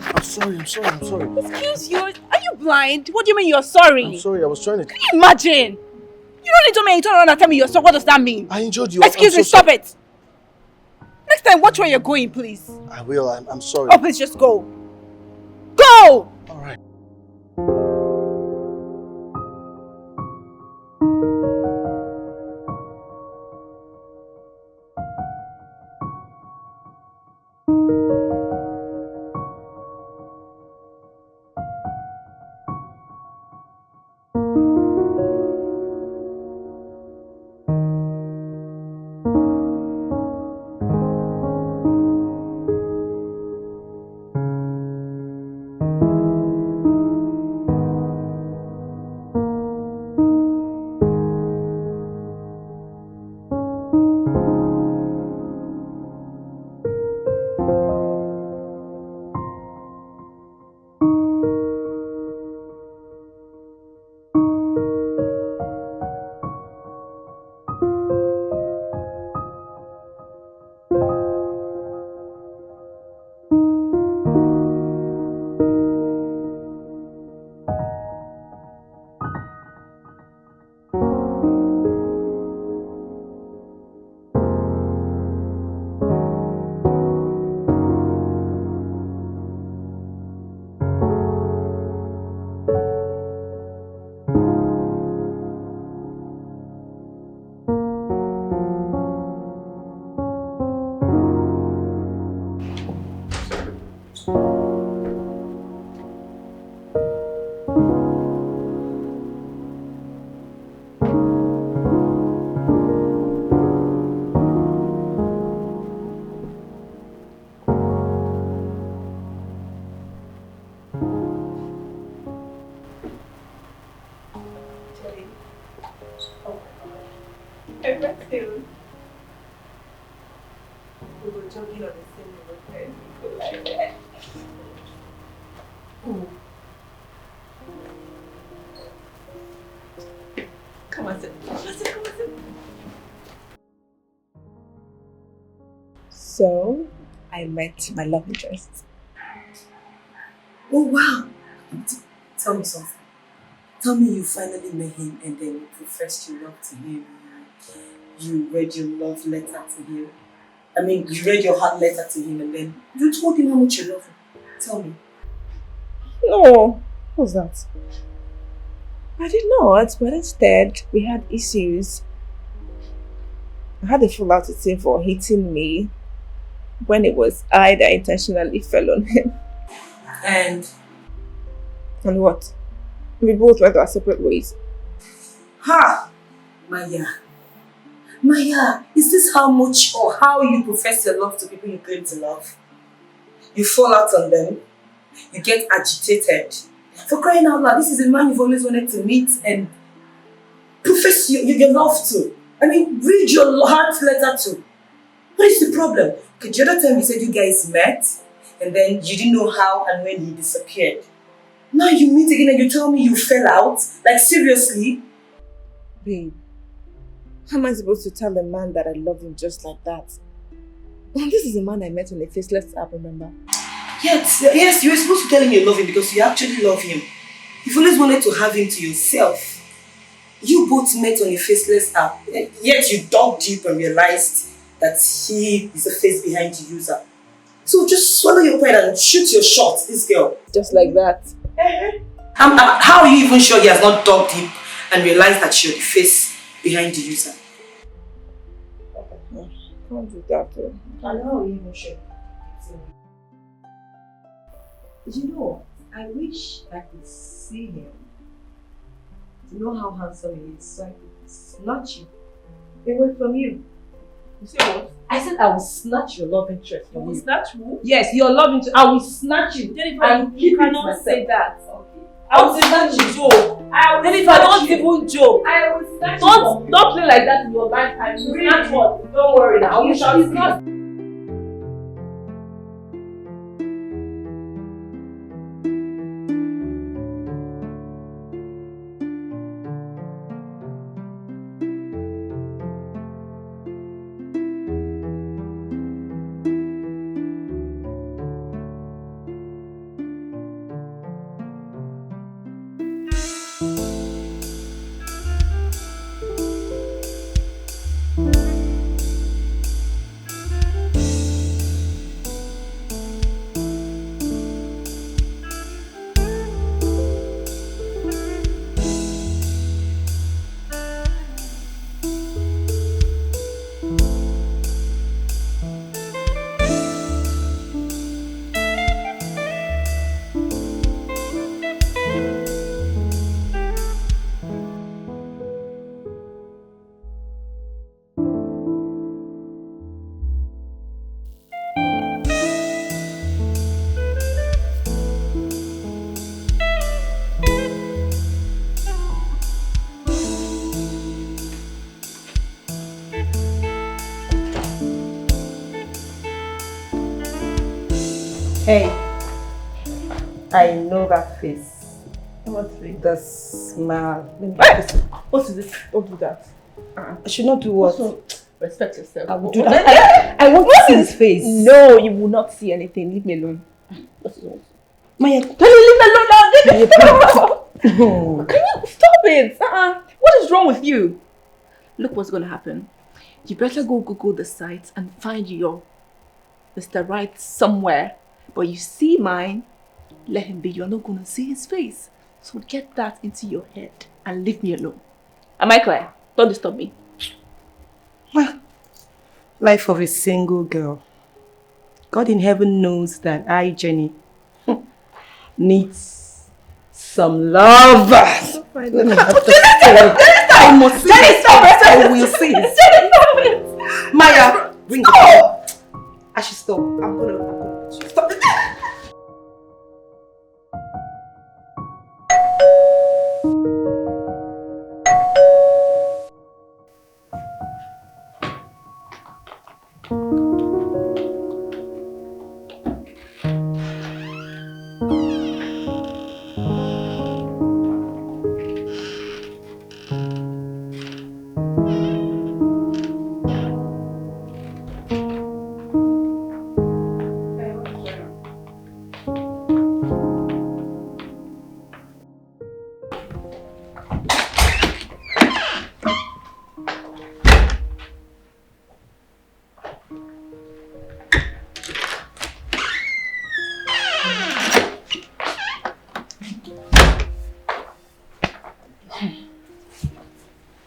I'm sorry, I'm sorry, I'm sorry. Excuse you? Are you blind? What do you mean you're sorry? I'm sorry, I was trying to... Can you imagine? You don't need to make me turn around and tell me you're sorry. What does that mean? I injured you. Excuse me, stop it! Next time, watch where you're going, please. I will, I'm sorry. Oh, please just go. Go! Alright. So, I met my love interest. Oh wow! Tell me something. Tell me you finally met him and then you professed your love to him. You read your love letter to him. I mean, you read your heart letter to him and then you told him how much you love him. Tell me. No, what's that? I did not, but instead we had issues. I had a fallout with him for hitting me when it was I that intentionally fell on him. And what? We both went our separate ways. Ha! Maya. Maya, is this how much or how you profess your love to people you claim to love? You fall out on them, you get agitated. For crying out loud, this is a man you've always wanted to meet and profess your love to. I mean, read your heart letter to. What is the problem? Okay, the other time you said you guys met and then you didn't know how and when he disappeared. Now you meet again and you tell me you fell out? Like seriously? Babe, how am I supposed to tell a man that I love him just like that? This is a man I met on a faceless app, remember? Yes, you were supposed to tell him you love him because you actually love him. You've always wanted to have him to yourself. You both met on a faceless app, yet you dug deep and realized that he is the face behind the user. So just swallow your pride and shoot your shot, this girl. Just like that. How are you even sure he has not dug deep and realized that you're the face behind the user? Can't do that though. And how are you even sure? You know, I wish I could see him to know how handsome he is so I could snatch you away from you. You say what? I said I will snatch your love interest from you. Snatch who? Yes, your love interest. I will snatch you. Jennifer, and you keep cannot it say that. Okay. I will snatch you, joke. Jennifer, don't even joke. I will snatch Don't you. play like that in your lifetime. Really? Snatch what? Don't worry now. You shall see. Hey, I know that face. What's it? The smile. Let me Hey! What is it? Don't do that. I should not do what? Also, respect yourself. I will do that. I want to see his face. No, you will not see anything. Leave me alone. What is it? Maya, Can you leave me alone now? Leave me alone. Can you stop it? What is wrong with you? Look what's going to happen. You better go Google the site and find your Mr. Right somewhere. But you see mine, let him be. You're not going to see his face. So get that into your head and leave me alone. Am I clear? Don't disturb me. Life of a single girl. God in heaven knows that I, Jenny, needs some love. Let me have the I must see it. I will see it. Maya, bring it. I should stop. I'm gonna stop.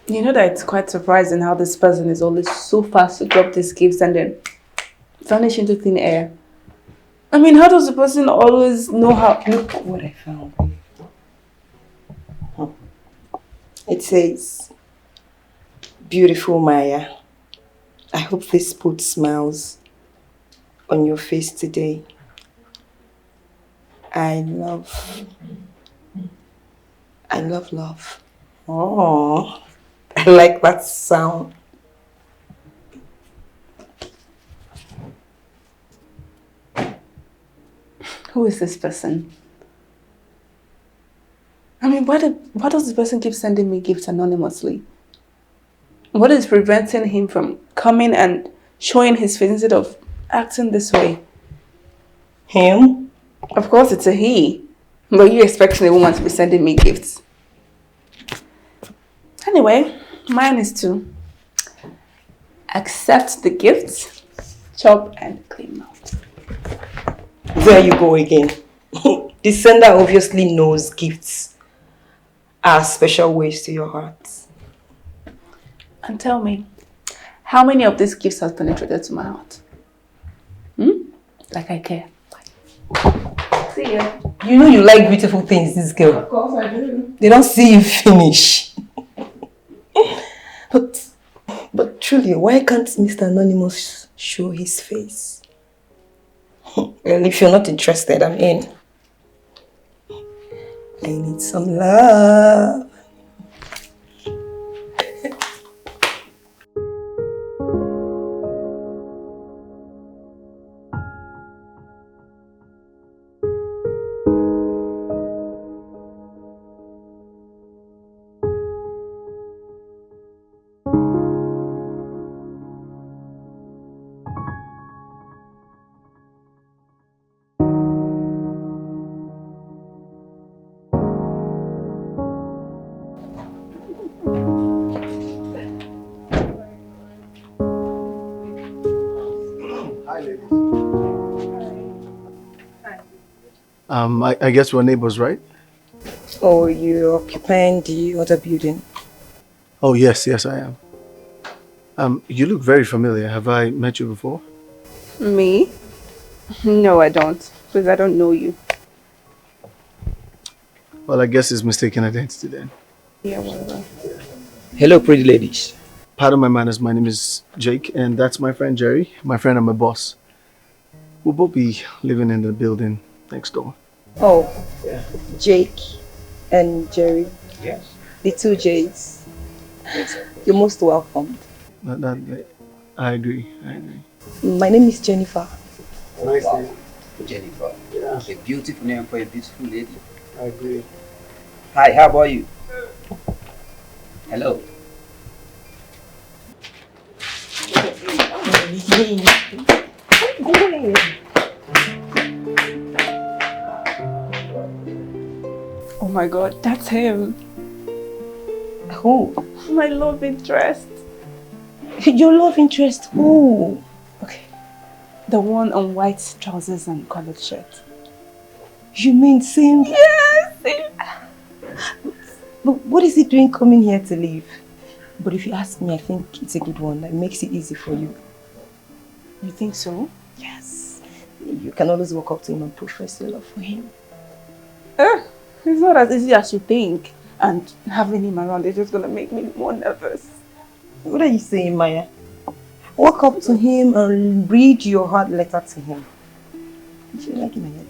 You know that it's quite surprising how this person is always so fast to drop these gifts and then vanish into thin air. I mean, how does the person always know how? Look what I found. It says, "Beautiful Maya, I hope this puts smiles on your face today. I love love." Oh, I like that sound. Who is this person? I mean, why does this person keep sending me gifts anonymously? What is preventing him from coming and showing his face instead of acting this way? Him? Of course it's a he. But you expecting a woman to be sending me gifts? Anyway, mine is to accept the gifts, chop and clean mouth. There you go again. The sender obviously knows gifts are special ways to your heart. And tell me, how many of these gifts have penetrated to my heart? Like I care. See ya. You know you like beautiful things, this girl. Of course I do. They don't see you finish. But truly, why can't Mr. Anonymous show his face? Well, if you're not interested, I'm in. I need some love. I guess we're neighbors, right? Oh, you're occupying the other building. Oh, yes, I am. You look very familiar. Have I met you before? Me? No, I don't. Because I don't know you. Well, I guess it's mistaken identity then. Yeah, whatever. Hello, pretty ladies. Pardon my manners, my name is Jake, and that's my friend Jerry, my friend and my boss. We'll both be living in the building next door. Oh, yeah. Jake and Jerry. Yes. The two J's. You're most welcome. I agree. My name is Jennifer. Nice name. Jennifer. Yeah, A beautiful name for a beautiful lady. I agree. Hi, how about you? Hello. Oh my god, that's him. Who? My love interest. Your love interest? Who? Okay. The one on white trousers and collared shirt. You mean same? Yes! Him. But what is he doing coming here to leave? But if you ask me, I think it's a good one. It makes it easy for you. You think so? Yes. You can always walk up to him and profess your love for him. It's not as easy as you think. And having him around is just gonna make me more nervous. What are you saying, Maya? Walk up to him and read your heart letter to him. You should like him, Maya.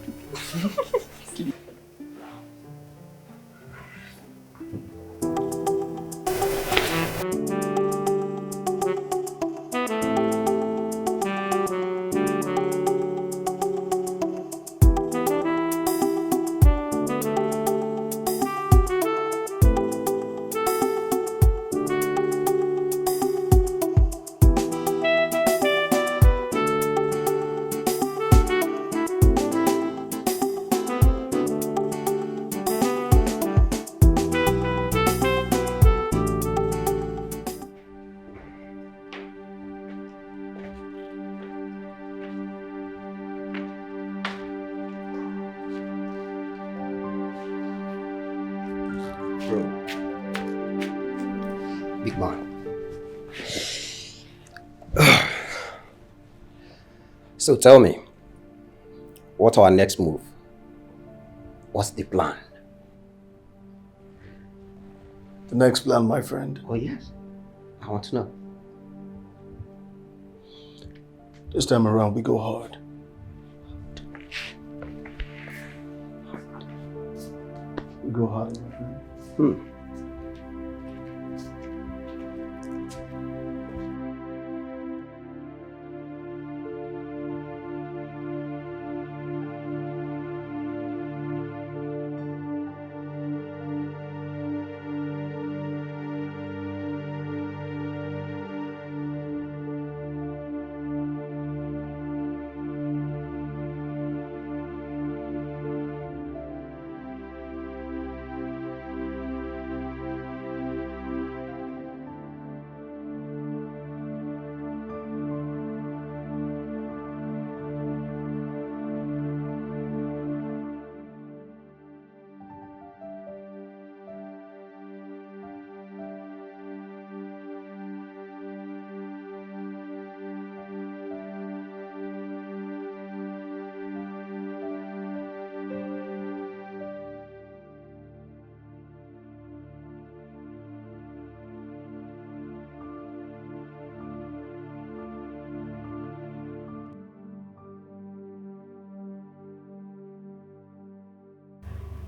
Bro. Big man. So tell me, what's our next move? What's the plan? The next plan, my friend. Oh yes, I want to know. This time around, we go hard. We go hard, my friend.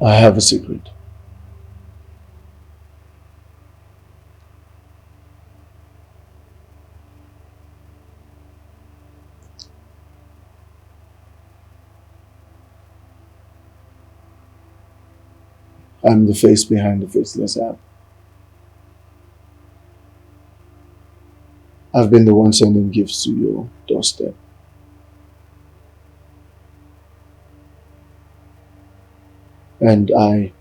I have a secret. I'm the face behind the faceless app. I've been the one sending gifts to your doorstep. And I'm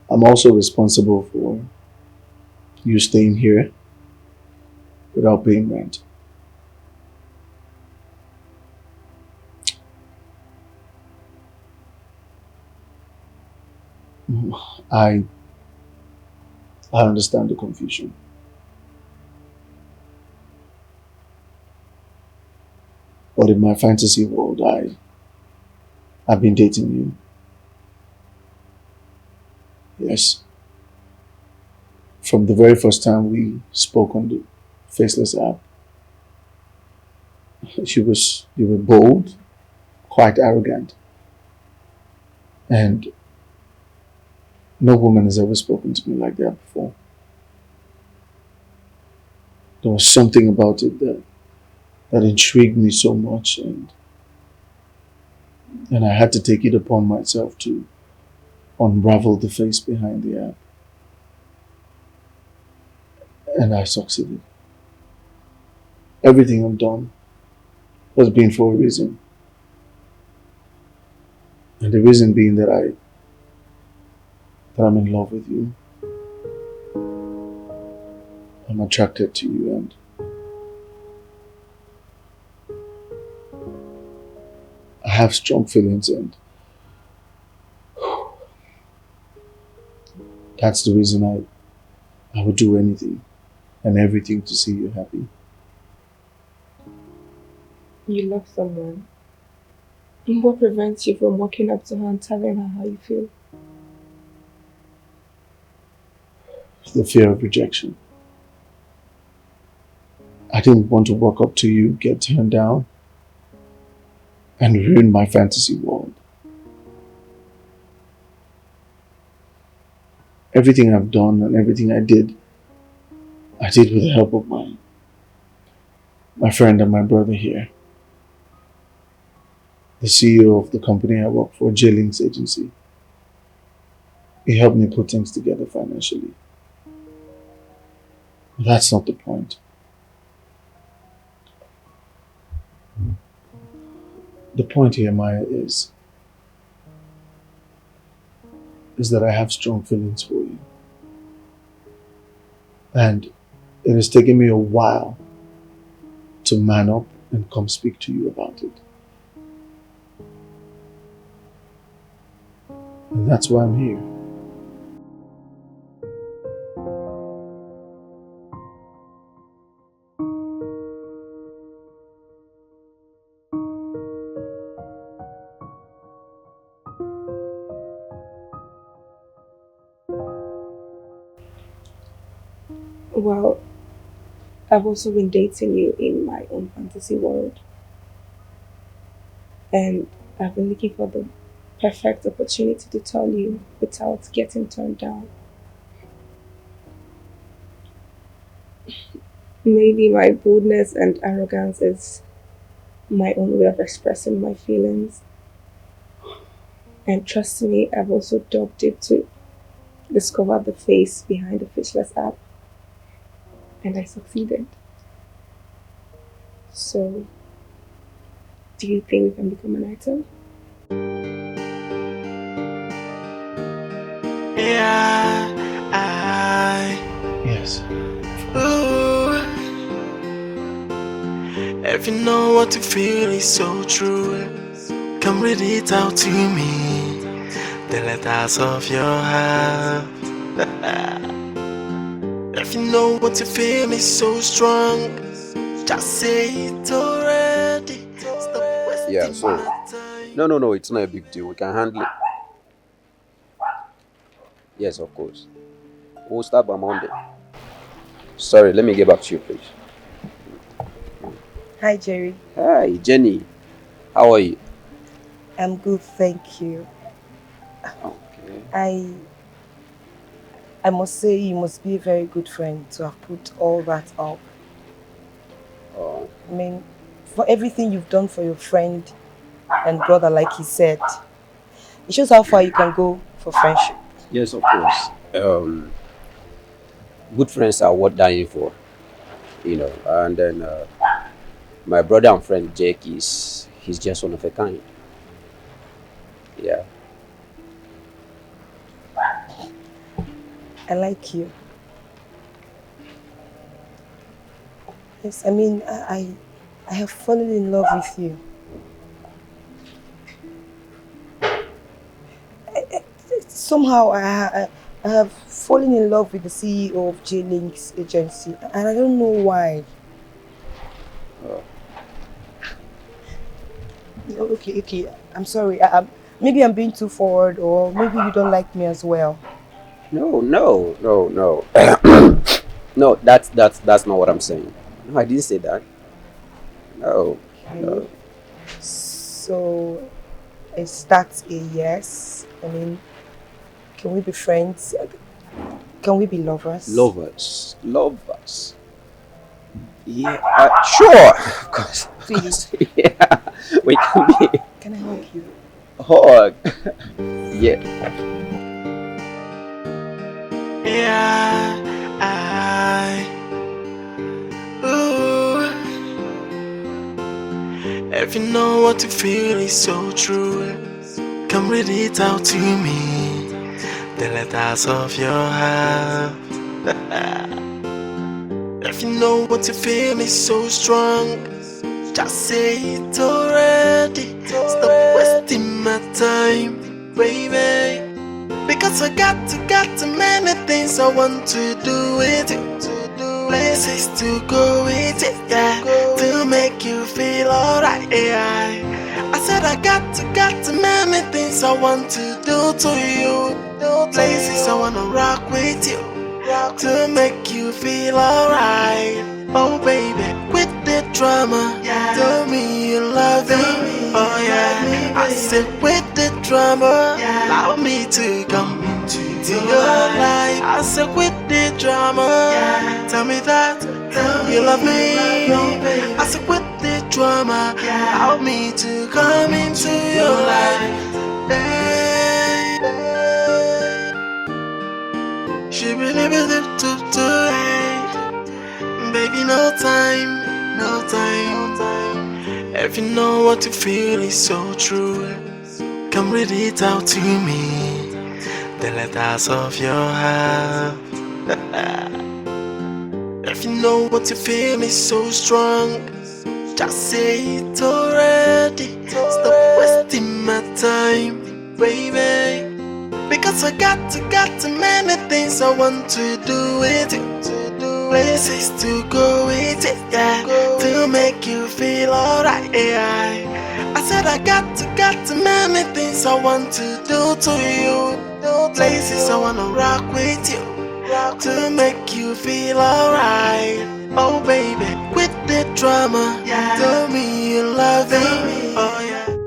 also responsible for you staying here without paying rent. I understand the confusion. But in my fantasy world, I've been dating you. Yes. From the very first time we spoke on the Faceless app, you were bold, quite arrogant. And no woman has ever spoken to me like that before. There was something about it that intrigued me so much, and And I had to take it upon myself to unravel the face behind the app. And I succeeded. Everything I've done has been for a reason. And the reason being that I'm in love with you. I'm attracted to you, and I have strong feelings, and that's the reason I would do anything and everything to see you happy. You love someone. What prevents you from walking up to her and telling her how you feel? The fear of rejection. I didn't want to walk up to you, get turned down, and ruin my fantasy world. Everything I've done and everything I did with the help of my friend and my brother here. The CEO of the company I work for, J-Link's agency. He helped me put things together financially. But that's not the point. The point here, Maya, is that I have strong feelings for you. And it has taken me a while to man up and come speak to you about it. And that's why I'm here. Well, I've also been dating you in my own fantasy world. And I've been looking for the perfect opportunity to tell you without getting turned down. Maybe my boldness and arrogance is my own way of expressing my feelings. And trust me, I've also dug deep to discover the face behind the faceless app. And I succeeded. So, do you think we can become an item? Yes. Ooh. If you know what you feel is so true, come read it out to me. The letters of your heart. If you know what you feel is so strong, just say it already. Stop wasting Yeah, so my time. no, it's not a big deal. We can handle it. Yes, of course. We'll start by Monday. Sorry, let me get back to you, please. Hi, Jerry. Hi, Jenny. How are you? I'm good, thank you. Okay. I must say you must be a very good friend to have put all that up. Oh, I mean, for everything you've done for your friend and brother, like he said, it shows how far you can go for friendship. yes, of course. Good friends are worth dying for, And then my brother and friend Jake he's just one of a kind. Yeah. I like you. Yes, I mean, I have fallen in love with you. Somehow I have fallen in love with the CEO of J-Link's agency, and I don't know why. Okay, I'm sorry. Maybe I'm being too forward, or maybe you don't like me as well. No. No, that's not what I'm saying. No, I didn't say that. No. No. So, is that a yes? I mean, can we be friends? Can we be lovers? Lovers. Yeah, sure. Of course. Please. Yeah, we can be. Can I help you? hug. Yeah. Yeah, ooh. If you know what you feel is so true, come read it out to me. The letters of your heart. If you know what you feel is so strong, just say it already. Stop wasting my time, baby. Because I got too many things I want to do with you. Places to go with it, yeah. To make you feel alright, yeah. I said I got too many things I want to do to you. Places I wanna rock with you. To make you feel alright. Oh baby, with the drama, tell me you love me. Oh yeah, I said with the drama, allow me to come into your life. I said with the drama, tell me that you love me. I said with the drama, allow me to come into your life. Hey, she believe it to baby, no time, no time. If you know what you feel is so true, come read it out to me. The letters of your heart. If you know what you feel is so strong, just say it already. Stop wasting my time, baby. Because I got too many things I want to do with you. Places to go with it, yeah. To make you feel alright, yeah. I said I got too many things I want to do to you. Places I wanna rock with you. To make you feel alright. Oh baby, with the drama, tell me you love me. Oh yeah.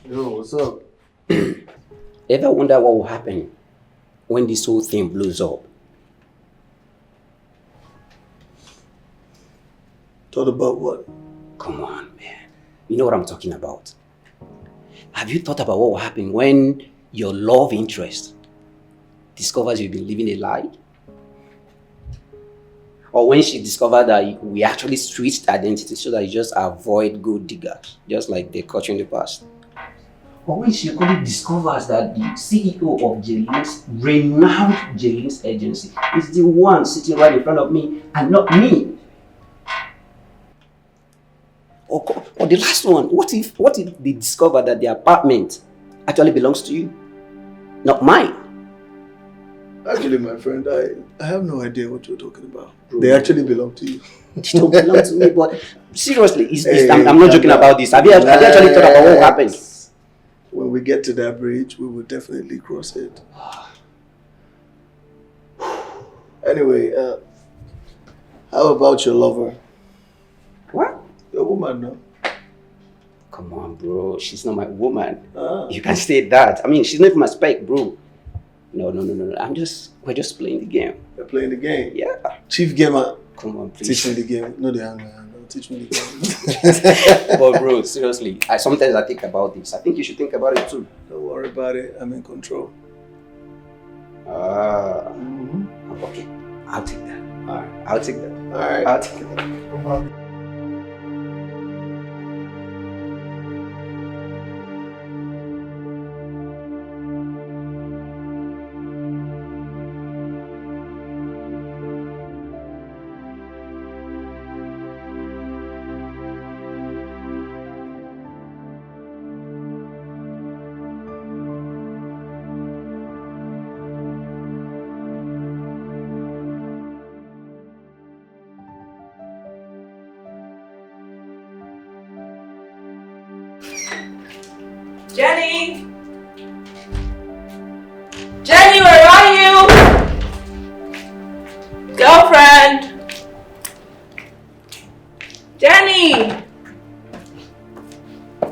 Yo, what's up? Ever wonder what will happen when this whole thing blows up? Thought about what? Come on, man. You know what I'm talking about. Have you thought about what will happen when your love interest discovers you've been living a lie? Or when she discovered that we actually switched identities so that you just avoid gold diggers, just like they caught you in the past? Or when she only discovers that the CEO of Jalen's renowned Jalen's agency is the one sitting right in front of me and not me? Or the last one, what if they discover that the apartment actually belongs to you, not mine? Actually, my friend, I have no idea what you're talking about. Bro. They actually belong to you. They don't belong to me, but seriously, I'm not joking about this. Have you actually thought about what happened? When we get to that bridge, we will definitely cross it. Anyway, how about your lover? What? Your woman, no? Come on, bro. She's not my woman. You can't say that. I mean, she's not even my spec, bro. No. We're just playing the game. You're playing the game? Yeah. Chief gamer. Come on, please. Teach me the game. No, the hand. Teach me the game. But bro, seriously, sometimes I think about this. I think you should think about it too. Don't worry about it. I'm in control. Okay. I'll take that. Alright. I'll take that. Alright. I'll take that. Jenny! Jenny, where are you? Girlfriend! Jenny!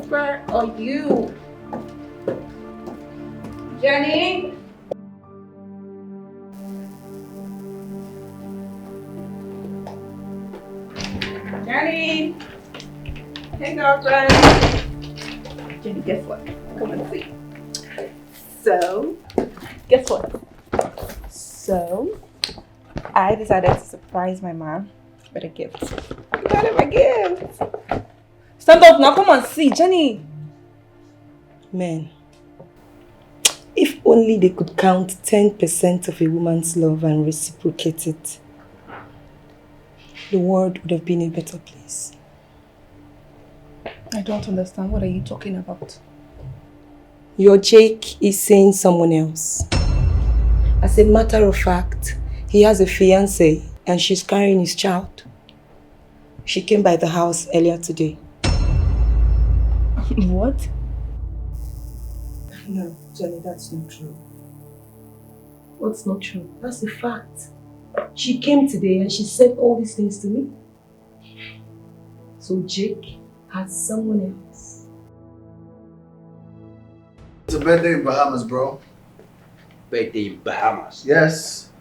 Where are you? Jenny? Jenny! Hey, girlfriend! Jenny, guess what? Come and see. So, guess what? So, I decided to surprise my mom with a gift. I got him a gift! Stand up now, come and see, Jenny! Man, if only they could count 10% of a woman's love and reciprocate it, the world would have been a better place. I don't understand. What are you talking about? Your Jake is seeing someone else. As a matter of fact, he has a fiancée and she's carrying his child. She came by the house earlier today. What? No, Jenny, that's not true. What's not true? That's a fact. She came today and she said all these things to me. So Jake has someone else. It's a birthday in Bahamas, bro. Birthday in Bahamas. Yes.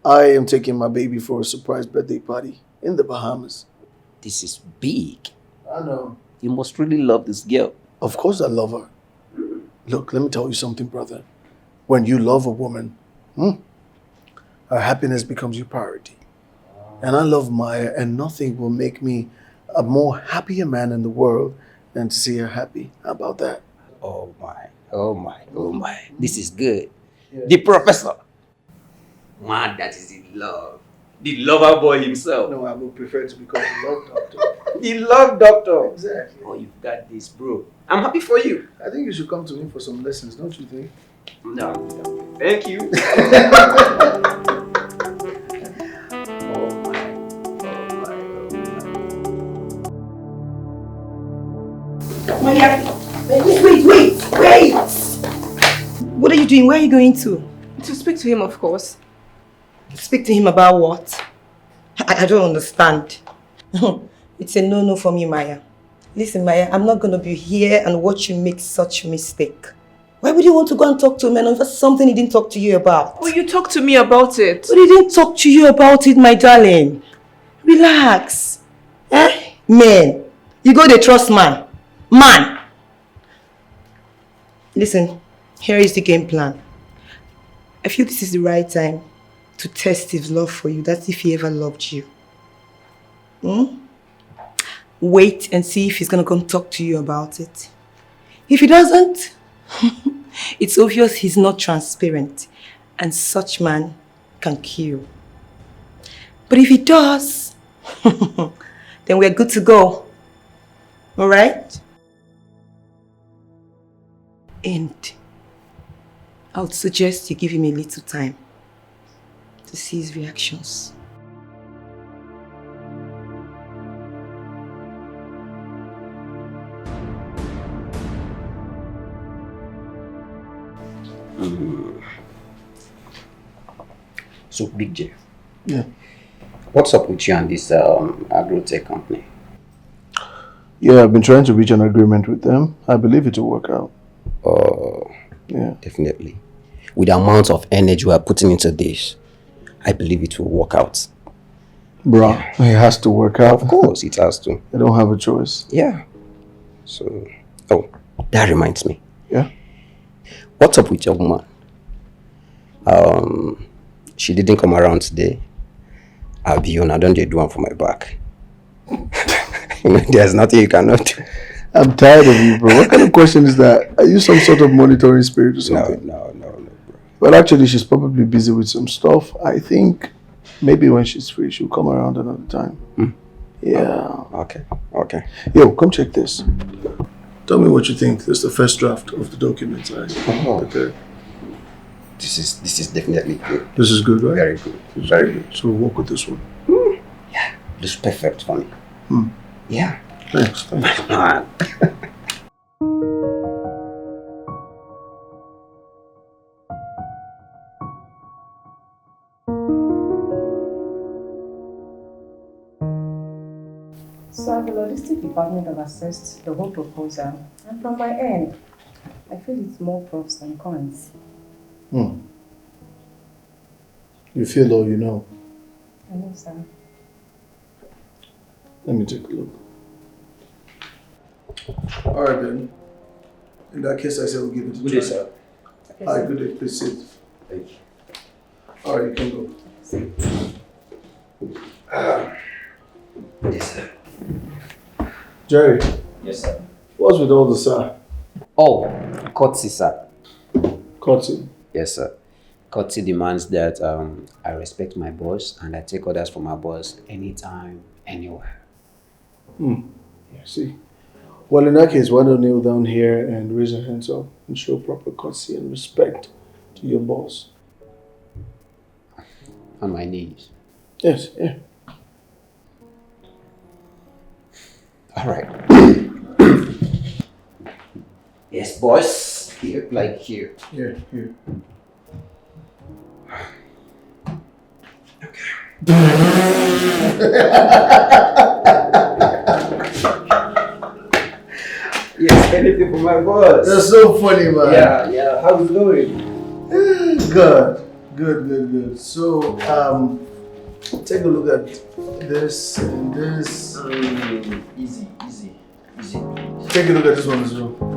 I am taking my baby for a surprise birthday party in the Bahamas. This is big. I know. You must really love this girl. Of course I love her. Look, let me tell you something, brother. When you love a woman, her happiness becomes your priority. And I love Maya, and nothing will make me a more happier man in the world than to see her happy. How about that? Oh my, oh my, oh my. This is good. Yeah. The professor. Man, that is in love. The lover boy himself. No, I would prefer to be called the love doctor. The love doctor. Exactly. Oh, you've got this, bro. I'm happy for you. I think you should come to me for some lessons, don't you think? No. Thank you. Maya, wait! What are you doing? Where are you going to? To speak to him, of course. Speak to him about what? I don't understand. It's a no-no for me, Maya. Listen, Maya, I'm not going to be here and watch you make such mistake. Why would you want to go and talk to a man over something he didn't talk to you about? Oh, you talked to me about it. But he didn't talk to you about it, my darling. Relax. Man, you go to trust man. Man! Listen, here is the game plan. I feel this is the right time to test his love for you. That's if he ever loved you. Wait and see if he's going to come talk to you about it. If he doesn't, it's obvious he's not transparent, and such man can kill. But if he does, then we're good to go. Alright? And I would suggest you give him a little time to see his reactions. So, Big J. Yeah. What's up with you and this agro-tech company? Yeah, I've been trying to reach an agreement with them. I believe it will work out. Yeah. Definitely. With the amount of energy we are putting into this, I believe it will work out. Bro, it has to work out. Of course, it has to. I don't have a choice. Yeah. So, that reminds me. Yeah? What's up with your woman? She didn't come around today. I'll be on. I don't do one for my back. There's nothing you cannot do. I'm tired of you, bro. What kind of question is that? Are you some sort of monitoring spirit or something? No, bro. Well, actually, she's probably busy with some stuff. I think maybe when she's free, she'll come around another time. Yeah. Okay. Yo, come check this. Tell me what you think. This is the first draft of the document I prepared. This is definitely good. This is good, right? Very good. Very good. So we'll work with this one. Yeah. This is perfect for me. Yeah. Thanks. So the logistic department have assessed the whole proposal, and from my end, I feel it's more pros than cons. You feel all you know. I know, sir. Let me take a look. All right, then. In that case, I say we'll give it a try. Good day, sir. All right, good day. Please sit. Thank you. All right, you can go. Yes, sir. Jerry, Yes, sir. what's with all the sir? Oh, courtesy, sir. Courtesy. Yes, sir. Courtesy demands that I respect my boss and I take orders from my boss anytime, anywhere. Yeah, see. Well, in that case, why don't kneel down here and raise your hands up and show proper courtesy and respect to your boss? On my knees. Yes, yeah. All right. Yes, boss. Here, like here. Here, here. Yes, anything for my boss. That's so funny, man. Yeah. How's it going? Good. So, take a look at this and this. Easy. Take a look at this one as well.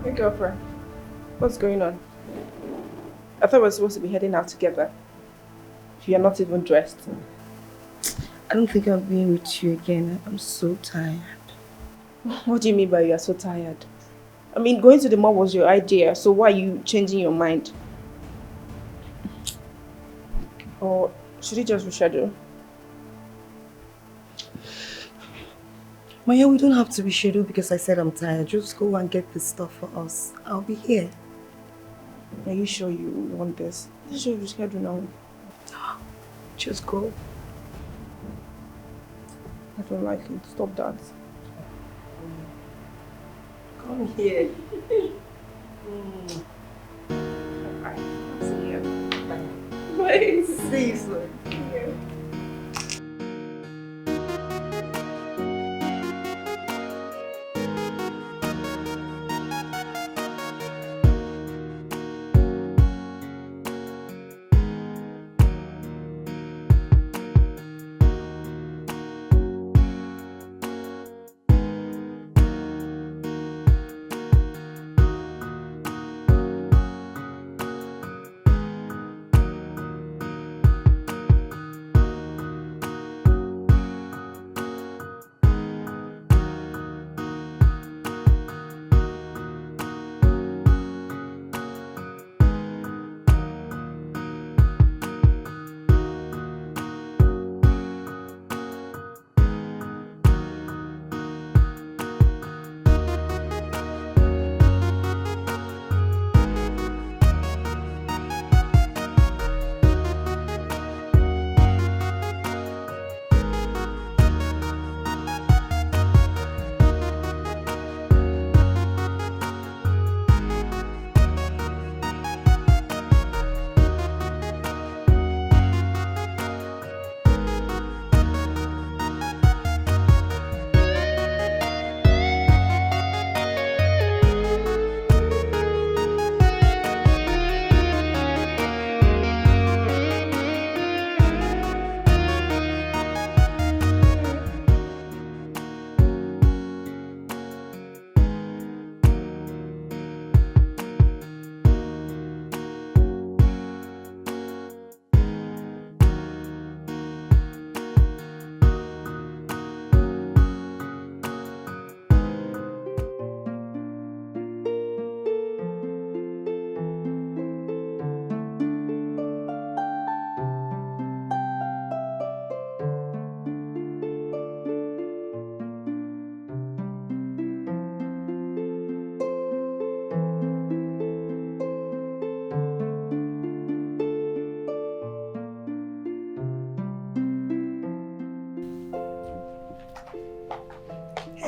Hey, girlfriend. What's going on? I thought we were supposed to be heading out together. You're not even dressed. I don't think I'll be with you again. I'm so tired. What do you mean by you're so tired? I mean, going to the mall was your idea, so why are you changing your mind? Or should we just reschedule? Maya, we don't have to reschedule because I said I'm tired. Just go and get the stuff for us. I'll be here. Are you sure you want this? Let's just reschedule now. Just go. I don't like it. Stop that. Come here. Bye. See you. Bye. Bye. See you soon. Yeah.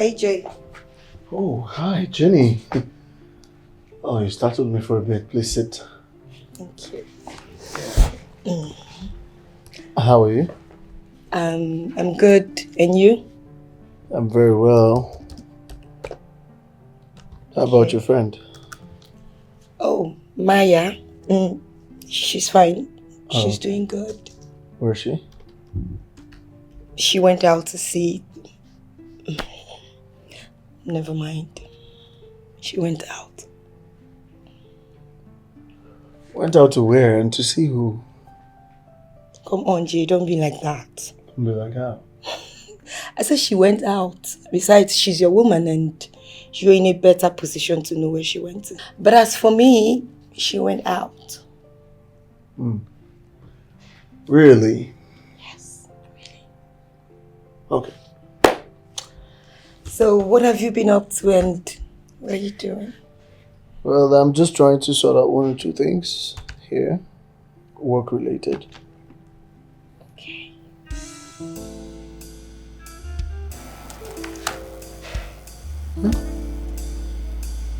AJ. Oh, hi, Jenny. Oh, you startled me for a bit. Please sit. Thank you. How are you? I'm good. And you? I'm very well. How about your friend? Oh, Maya. She's fine. She's doing good. Where is she? She went out to see. Never mind. She went out. Went out to where and to see who? Come on, Jay, don't be like that. Don't be like how? I said she went out. Besides, she's your woman and you're in a better position to know where she went to. But as for me, she went out. Really? Yes, really. Okay. So what have you been up to and what are you doing? Well, I'm just trying to sort out one or two things here. Work related. Okay.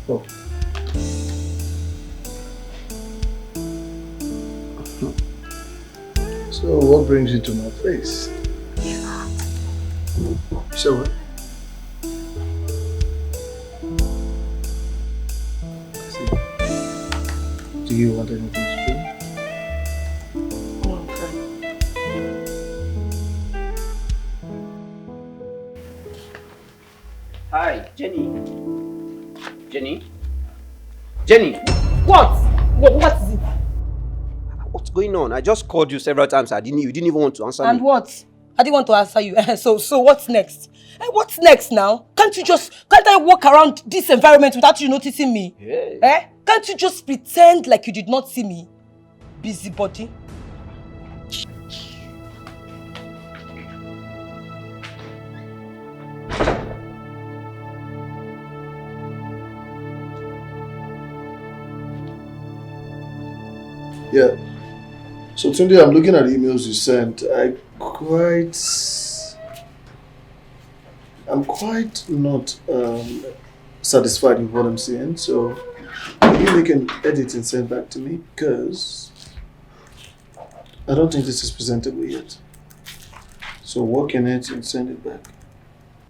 Oh. So what brings you to my place? Yeah. So what? Do you want anything to drink? No, I'm fine. Hi, Jenny. Jenny? Jenny! What? What is it? What's going on? I just called you several times. You didn't even want to answer me. And what? I didn't want to answer you. So what's next? What's next now? Can't I walk around this environment without you noticing me? Yeah. Can't you just pretend like you did not see me? Busybody. Yeah. So Tunde, I'm looking at the emails you sent. I'm quite not satisfied with what I'm seeing. So maybe you can edit and send back to me because I don't think this is presentable yet. So work in it and send it back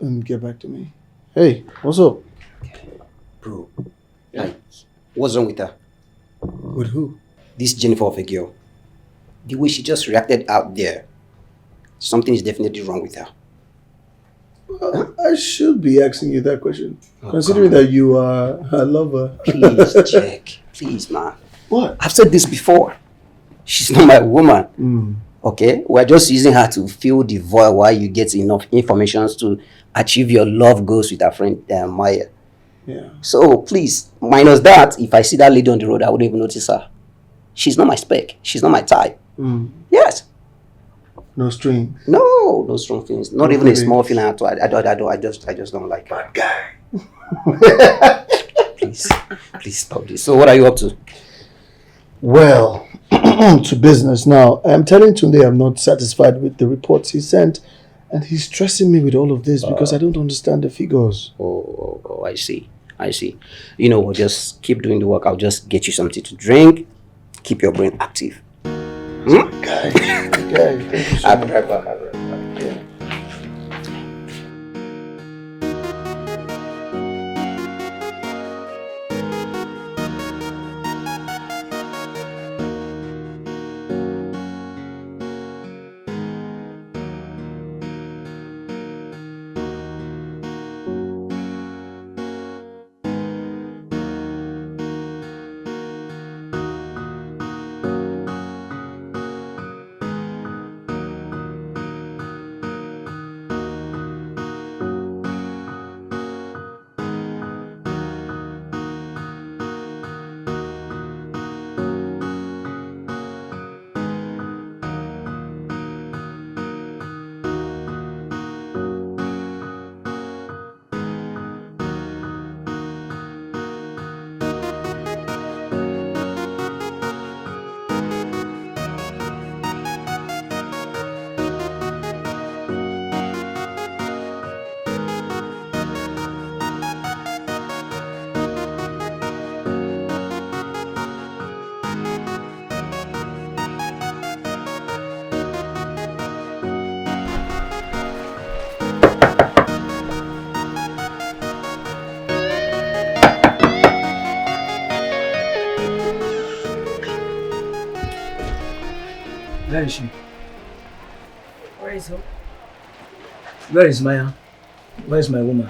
and get back to me. Hey, what's up? Bro, like, what's wrong with her? With who? This Jennifer of a girl. The way she just reacted out there, something is definitely wrong with her. Well, I should be asking you that question, considering that you are a lover. Please check. Please, man. What? I've said this before. She's not my woman. Okay? We're just using her to fill the void while you get enough information to achieve your love goals with her friend Maya. Yeah. So please, minus that, if I see that lady on the road, I wouldn't even notice her. She's not my spec. She's not my type. Yes. No string. No strong feelings. Not No even a feelings. small feeling at all. I just don't like her. Bad guy. Please stop this. So what are you up to? Well, to business now. I'm telling Tunde I'm not satisfied with the reports he sent, and he's stressing me with all of this because I don't understand the figures. Oh, I see. You know what? Just keep doing the work. I'll just get you something to drink. Keep your brain active. Guy, thank you so much. Yeah. Where is she? Where is Hope? Where is Maya? Where is my woman?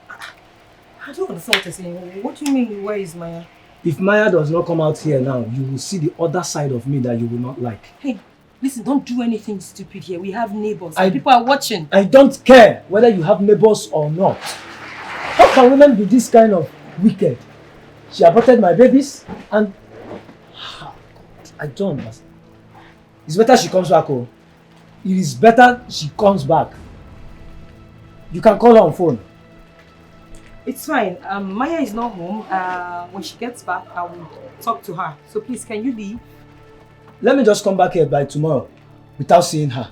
I don't understand what you're saying. What do you mean, where is Maya? If Maya does not come out here now, you will see the other side of me that you will not like. Hey, listen, don't do anything stupid here. We have neighbors. People are watching. I don't care whether you have neighbors or not. How can women be this kind of wicked? She aborted my babies and... I don't understand. It's better she comes back home. It is better she comes back. You can call her on phone. It's fine. Maya is not home. When she gets back, I will talk to her. So please, can you leave? Let me just come back here by tomorrow without seeing her.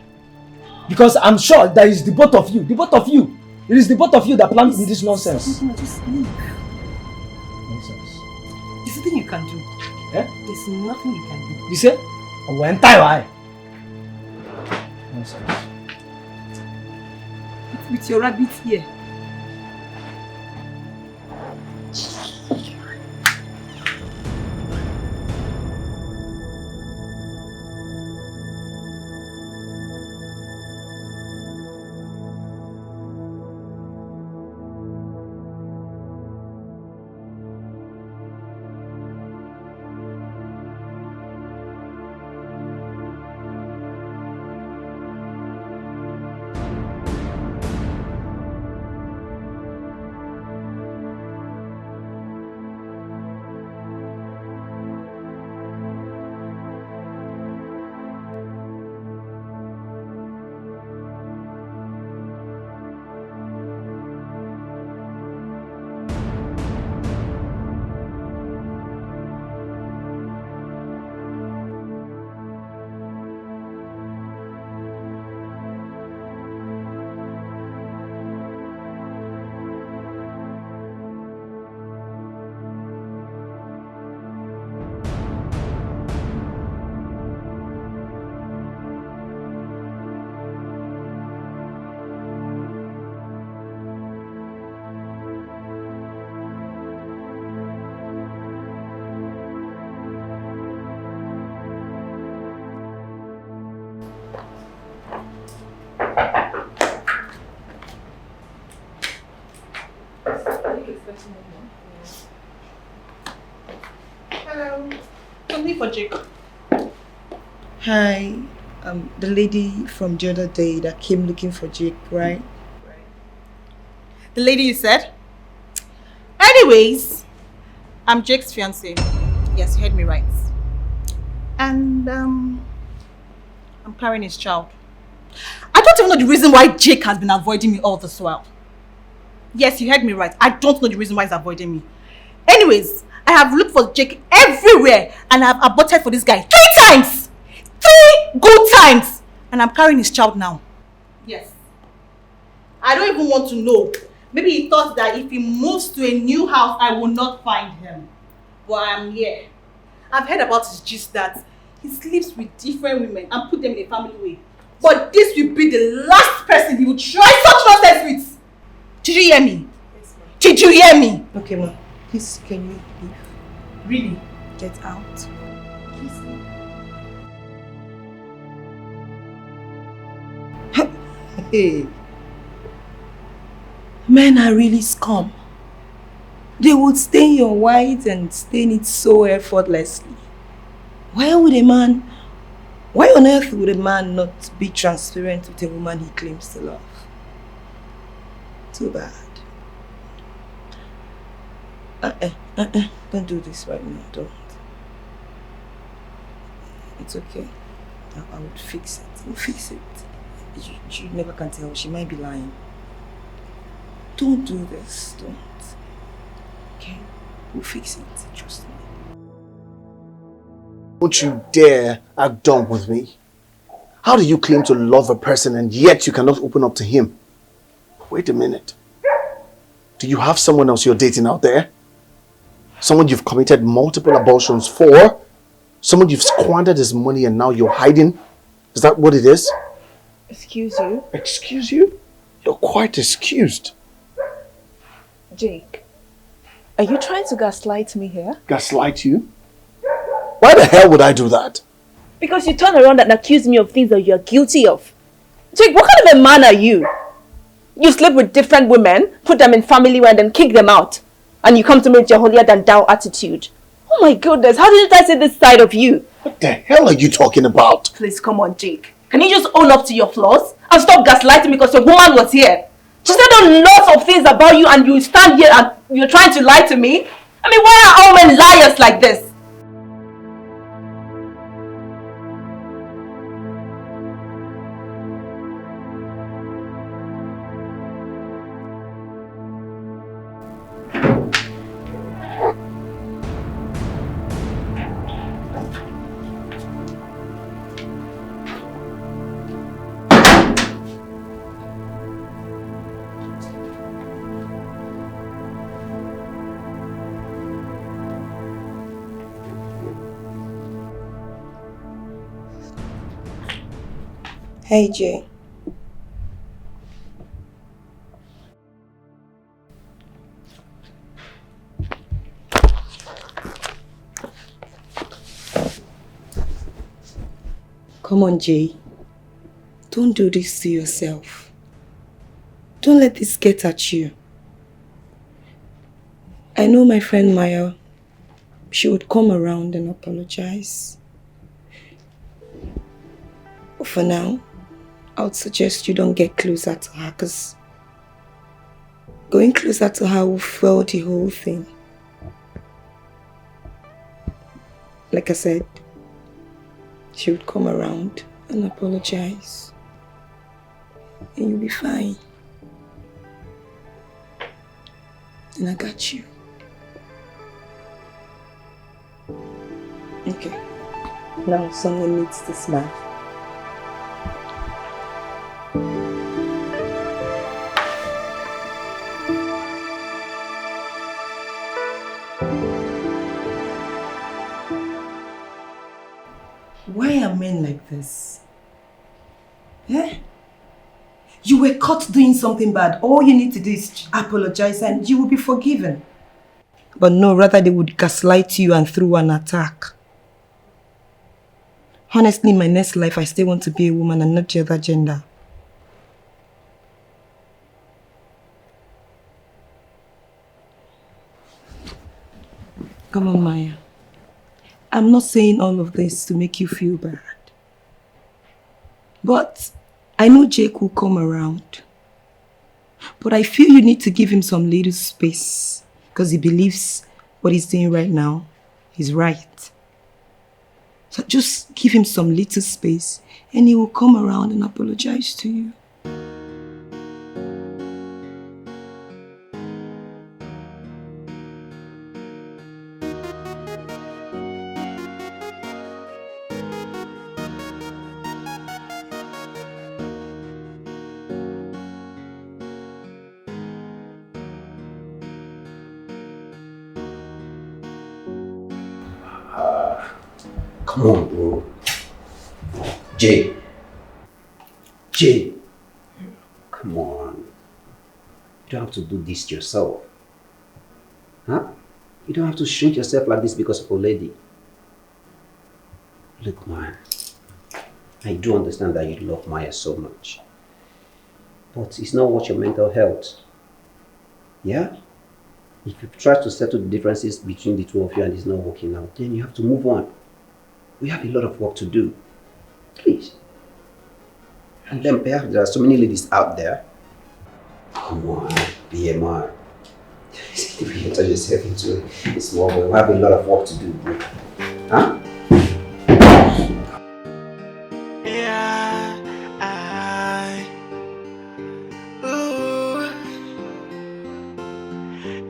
Because I'm sure that is the both of you. The both of you. It is the both of you that planned this nonsense. Just leave. Nonsense. There's nothing you can do. Eh? There's nothing you can do. You say? Oh, when time nonsense. With your rabbit here. Hello. Only for Jake. Hi, the lady from the other day that came looking for Jake, right? The lady you said? Anyways, I'm Jake's fiancée. Yes, you heard me right. And I'm carrying his child. I don't even know the reason why Jake has been avoiding me all this while. Yes, you heard me right. I don't know the reason why he's avoiding me. Anyways, I have looked for Jake everywhere and I have aborted for this guy 3 times! 3 good times! And I'm carrying his child now. Yes. I don't even want to know. Maybe he thought that if he moves to a new house, I will not find him. But I'm here. I've heard about his gist that he sleeps with different women and put them in a family way. But this will be the last person he will try such nonsense with. Did you hear me? Yes, ma'am. Did you hear me? Okay, ma'am. Please, can you leave? Really? Get out. Please. Hey. Men are really scum. They would stain your white and stain it so effortlessly. Why on earth would a man not be transparent with a woman he claims to love? Too bad. Don't do this right now, don't. It's okay. I would fix it. We'll fix it. You never can tell. She might be lying. Don't do this. Don't. Okay? We'll fix it. Trust me. Don't you dare act dumb with me. How do you claim to love a person and yet you cannot open up to him? Wait a minute. Do you have someone else you're dating out there? Someone you've committed multiple abortions for? Someone you've squandered his money and now you're hiding? Is that what it is? Excuse you? Excuse you? You're quite excused. Jake, are you trying to gaslight me here? Gaslight you? Why the hell would I do that? Because you turn around and accuse me of things that you're guilty of. Jake, what kind of a man are you? You sleep with different women, put them in family and then kick them out. And you come to me with your holier than thou attitude. Oh my goodness, how did I see this side of you? What the hell are you talking about? Please, come on, Jake. Can you just own up to your flaws? And stop gaslighting me because your woman was here. She said lots of things about you and you stand here and you're trying to lie to me? I mean, why are all men liars like this? Hey, Jay. Come on, Jay. Don't do this to yourself. Don't let this get at you. I know my friend Maya, she would come around and apologize. But for now, I would suggest you don't get closer to her because going closer to her will fuel the whole thing. Like I said, she would come around and apologize. And you'll be fine. And I got you. Okay. Now someone needs this man. Why are men like this? Eh? You were caught doing something bad. All you need to do is apologize and you will be forgiven. But no, rather they would gaslight you and throw an attack. Honestly, in my next life, I still want to be a woman and not the other gender. Come on, Maya. I'm not saying all of this to make you feel bad. But I know Jake will come around. But I feel you need to give him some little space. Because he believes what he's doing right now is right. So just give him some little space and he will come around and apologize to you. Come on, bro. Jay. Come on. You don't have to do this to yourself. Huh? You don't have to shrink yourself like this because of a lady. Look, man. I do understand that you love Maya so much. But it's not worth your mental health. Yeah? If you try to settle the differences between the two of you and it's not working out, then you have to move on. We have a lot of work to do. Please. And then perhaps there are so many ladies out there. Come on, be a man. If you turn yourself into a small boy, we have a lot of work to do, bro. Huh?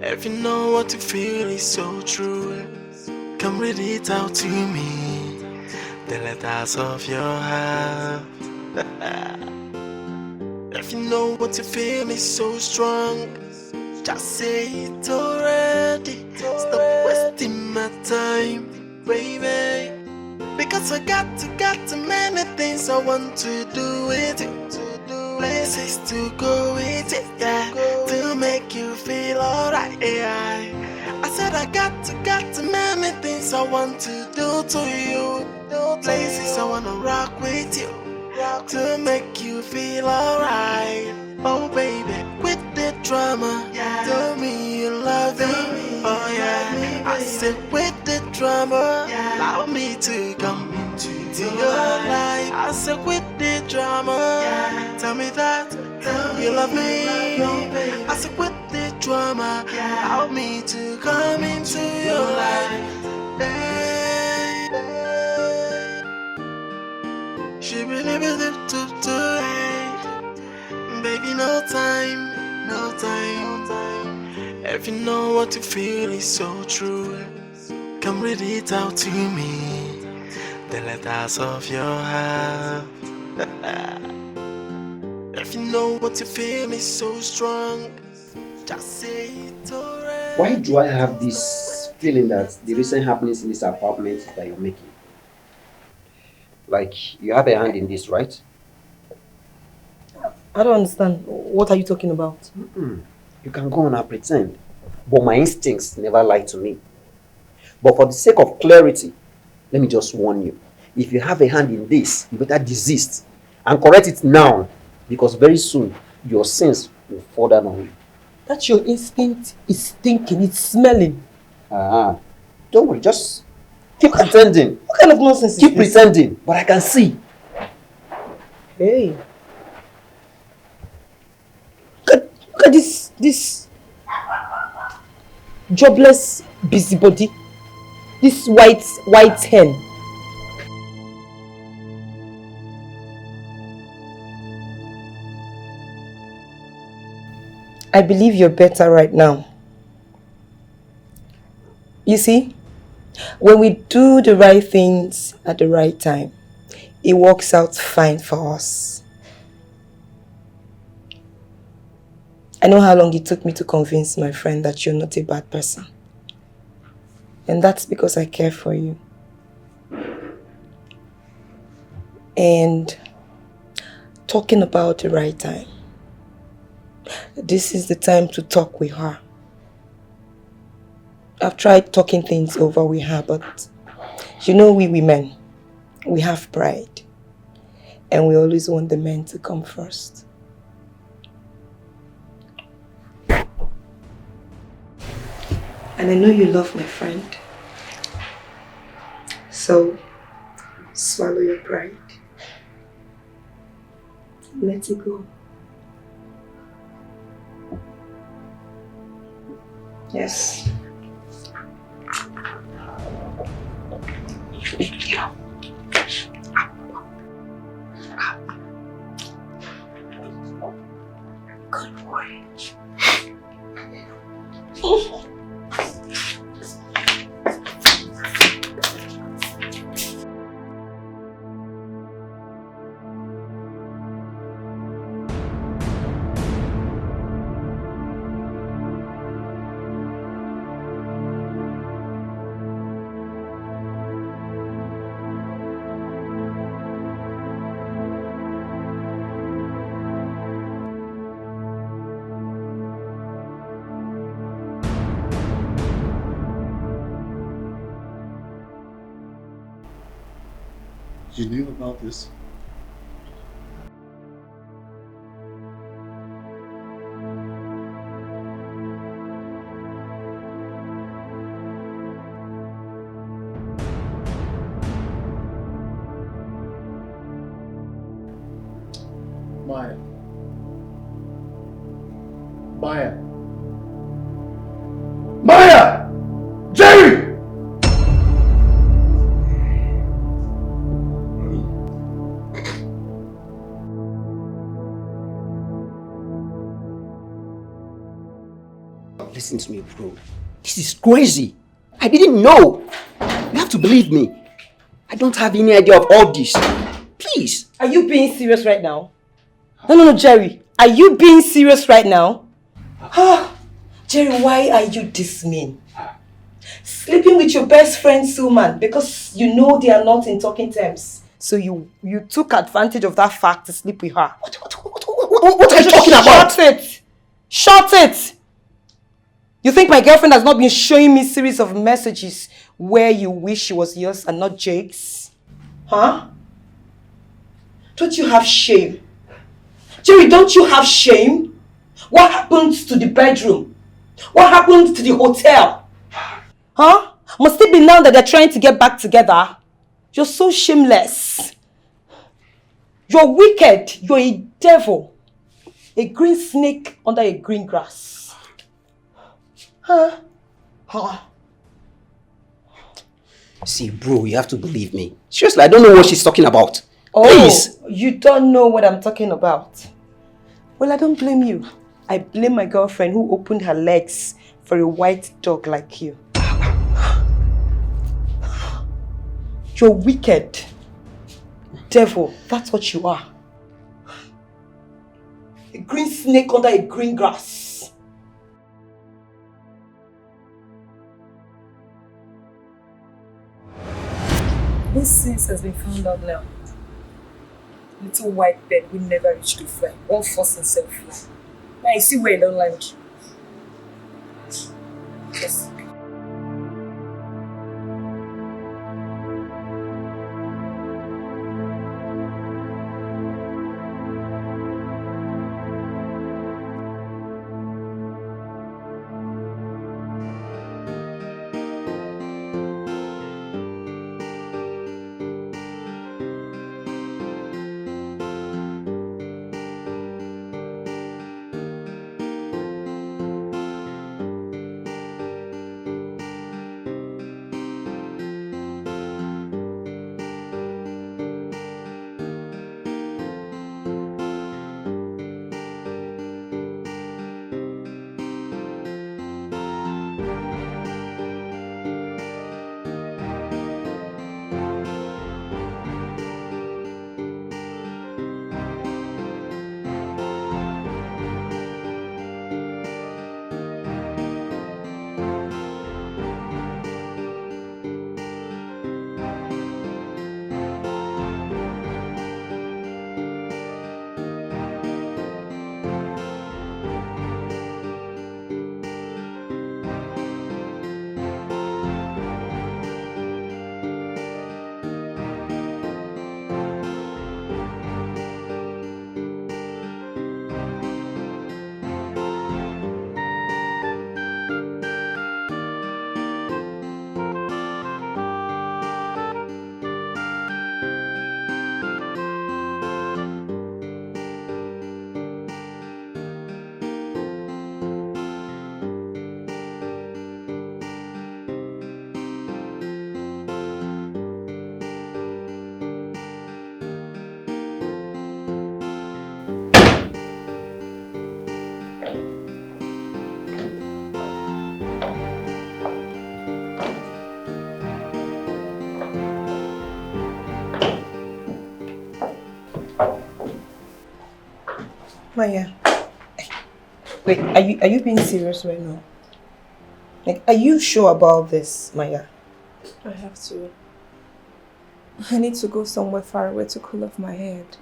If you know what you feel is so true, come read it out to me. The letters of your heart. If you know what you feel is so strong, just say it already. Stop wasting my time, baby. Because I got too many things I want to do with it. Places to go with it, yeah, to make you feel alright, yeah. I said I got too many things I want to do to you. Places I wanna rock with you to make you feel alright. Oh baby, with the drama, tell me you love me. Oh yeah, I said with the drama, allow me to come into your life. I said with the drama, tell me that you love me. I said with the drama, allow me to come into your life. Hey, she believe it to baby, no time, no time. If you know what you feel is so true, come read it out to me. The letters of your heart. If you know what you feel is so strong, just say it already. Why do I have this feeling that the recent happenings in this apartment that you're making? Like, you have a hand in this, right? I don't understand. What are you talking about? You can go on and pretend. But my instincts never lie to me. But for the sake of clarity, let me just warn you. If you have a hand in this, you better desist and correct it now. Because very soon, your sins will fall down on you. That your instinct is thinking, it's smelling. Don't worry, just keep pretending. What kind of nonsense Keep is this? pretending, but I can see. Hey. Look at this jobless busybody. This white hen. I believe you're better right now. You see, when we do the right things at the right time, it works out fine for us. I know how long it took me to convince my friend that you're not a bad person. And that's because I care for you. And talking about the right time. This is the time to talk with her. I've tried talking things over with her, but you know we women, we have pride. And we always want the men to come first. And I know you love my friend. So, swallow your pride. Let it go. Yes. Good boy. You knew about this? Maya. Maya. Maya! Jerry! Listen to me, bro. This is crazy. I didn't know. You have to believe me. I don't have any idea of all this. Please. Are you being serious right now? No, Jerry. Are you being serious right now? Jerry, why are you this mean? Sleeping with your best friend, Suman, because you know they are not in talking terms. So you took advantage of that fact to sleep with her. What are you talking about? Shut it! Shut it! You think my girlfriend has not been showing me series of messages where you wish she was yours and not Jake's? Huh? Don't you have shame? Jerry, don't you have shame? What happened to the bedroom? What happened to the hotel? Huh? Must it be now that they're trying to get back together? You're so shameless. You're wicked. You're a devil. A green snake under a green grass. Huh? Huh? See, bro, you have to believe me. Seriously, I don't know what she's talking about. Oh, Please. you don't know what I'm talking about. Well, I don't blame you. I blame my girlfriend who opened her legs for a white dog like you. You're wicked. Devil, that's what you are. A green snake under a green grass. This since has been found out now. Little white bird will never reach to fly. Won't force himself fly. Now you see where he don't land. Yes. Maya, wait, are you being serious right now? Like, are you sure about this, Maya? I have to. I need to go somewhere far away to cool off my head.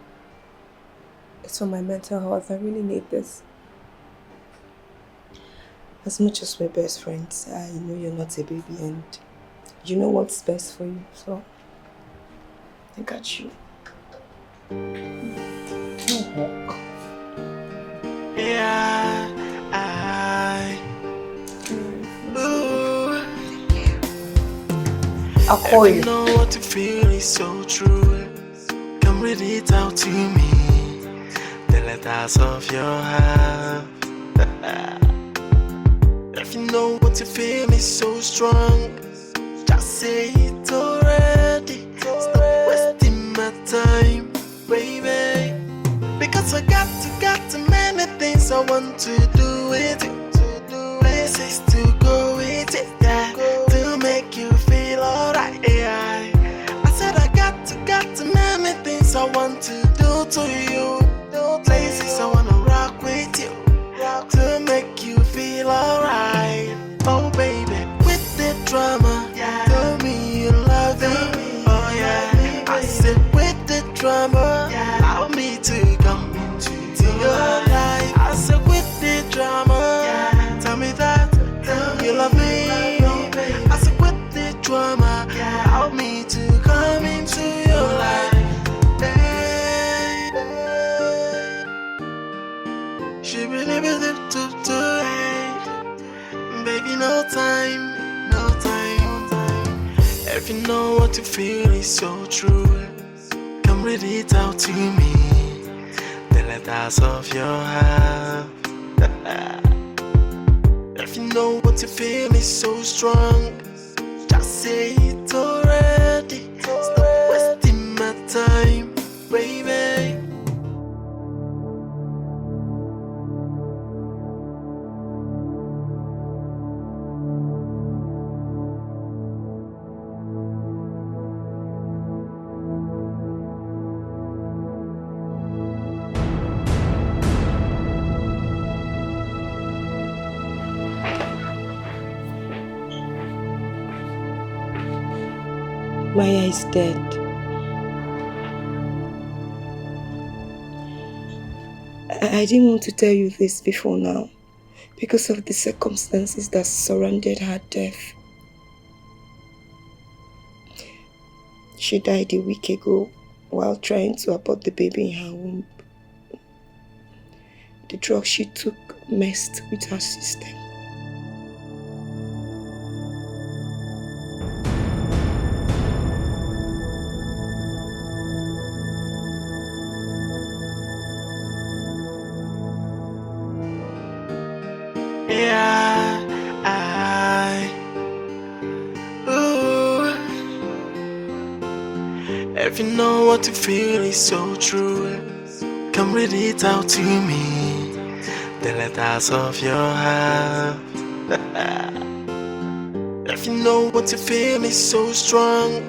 It's for my mental health. I really need this. As much as we're best friends, I know you're not a baby and you know what's best for you, so I got you. Yeah, I'll call you. You know what you feel is so true. Come read it out to me. The letters of your heart. If you know what you feel is so strong, just say it already. Stop wasting my time, baby. Because I got many things I want to do with it. Places to go with it, yeah, to make you feel alright, yeah. I said I got many things I want to do to you. Places I wanna rock with you, to make you feel alright. Oh baby, with the drama, tell me you love me. Oh yeah, I said with the drama, allow me to come into your life. I said with the drama, tell me that you love me. I said with the drama, allow me to come into your life. no time, no time. If you know what you feel is so true, come read it out to me. The letters of your heart. If you know what you feel is so strong, just say it already. Stop wasting my time, baby. Maya is dead. I didn't want to tell you this before now because of the circumstances that surrounded her death. She died a week ago while trying to abort the baby in her womb. The drug she took messed with her system. If you know what you feel is so true, come read it out to me. The letters of your heart. If you know what you feel is so strong,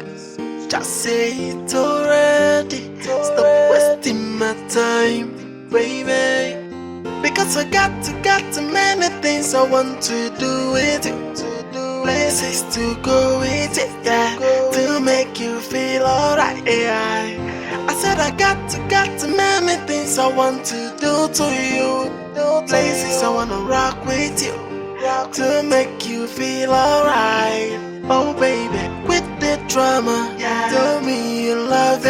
just say it already. Stop wasting my time, baby. Because I got many things I want to do with you. Places to go with it, yeah, to make you feel alright, yeah. I said I got many things I want to do to you. Places I wanna rock with you, to make you feel alright. Oh baby, quit the drama, tell me you love me.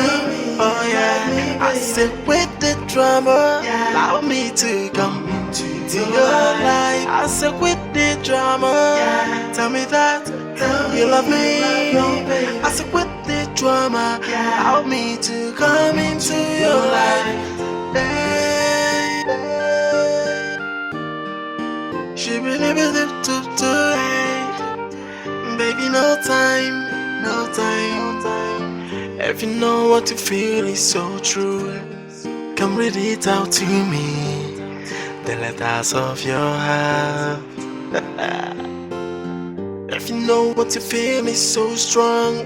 Oh yeah, I said quit the drama, allow me to come into your life. I said quit the drama, tell me that you love me. I said quit the drama, allow me to come into your life. Hey, she really to baby, no time, no time. If you know what you feel is so true, come read it out to me. The letters of your heart. If you know what you feel is so strong,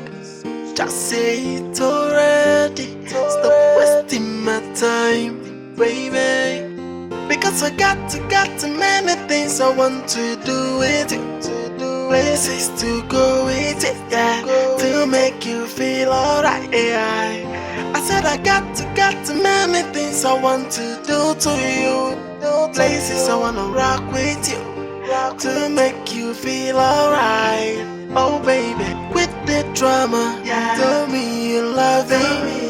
just say it already. Stop wasting my time, baby. Because I got many things I want to do with you. Places to go with it, yeah, to make you feel alright, yeah. I said I got many things I want to do to you. Places I wanna rock with you, to make you feel alright. Oh baby, quit the drama, tell me you love me.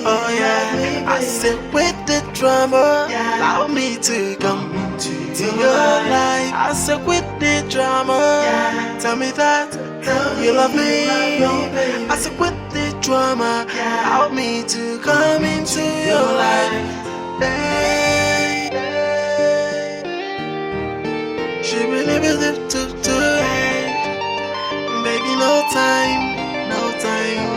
Oh yeah, I said quit the drama, allow me to come into your life. I said quit the drama, tell me that you love me. I said quit the drama, allow me to come into your life. Hey, she really believed to baby, no time, no time.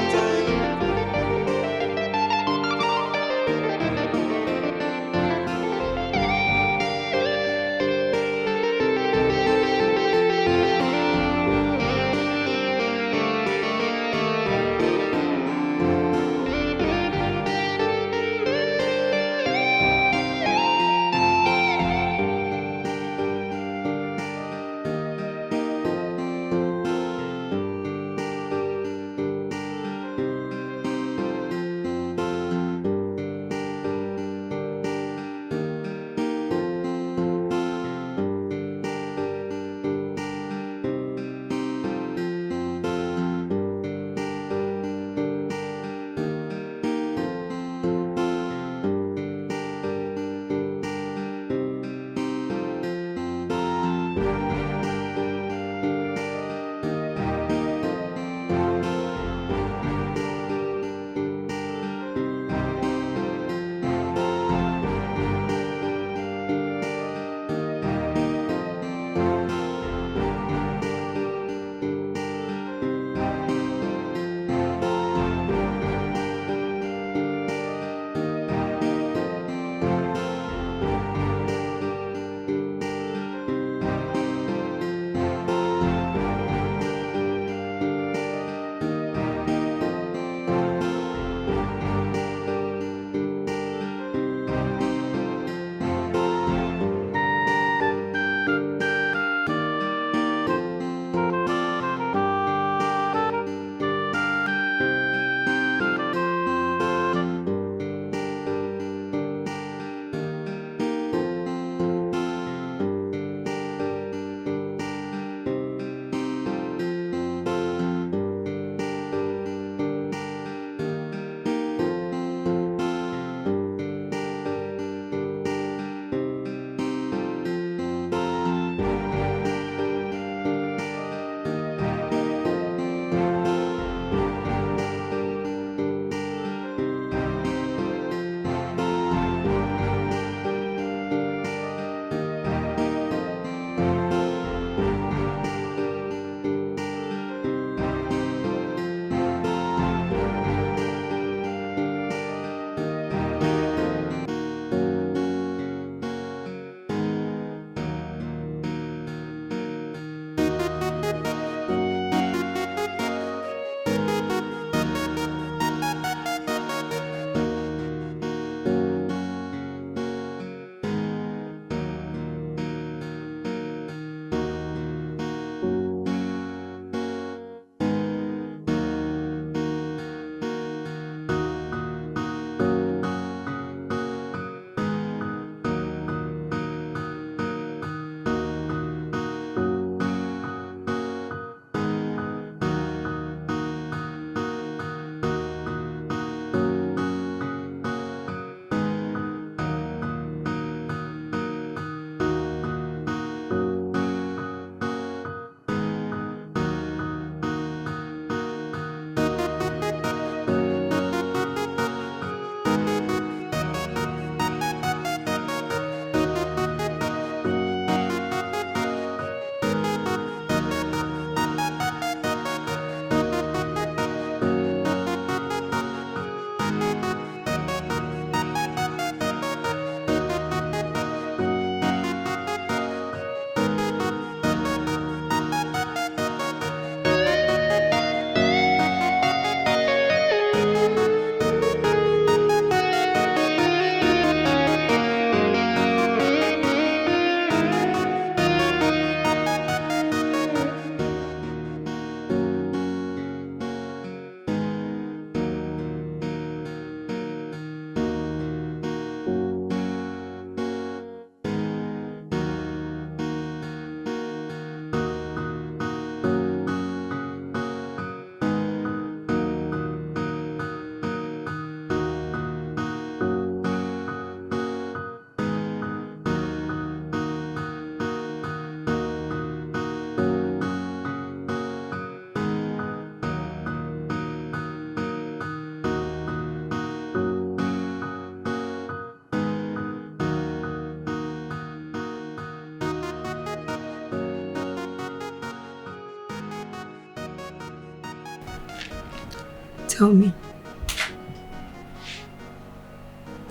Tell me,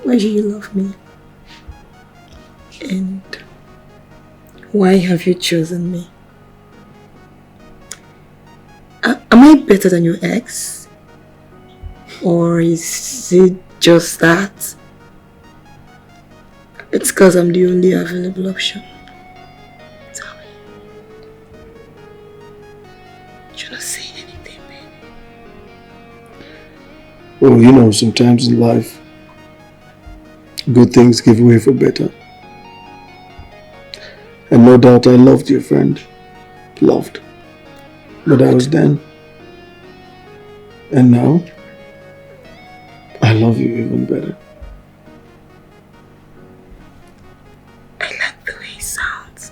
why do you love me? And why have you chosen me? Am I better than your ex? Or is it just that it's because I'm the only available option? Tell me. You're not saying anything, man. Well, you know, sometimes in life, good things give way for better. And no doubt I loved your friend. Loved. But I was then. And now, I love you even better. I like the way it sounds.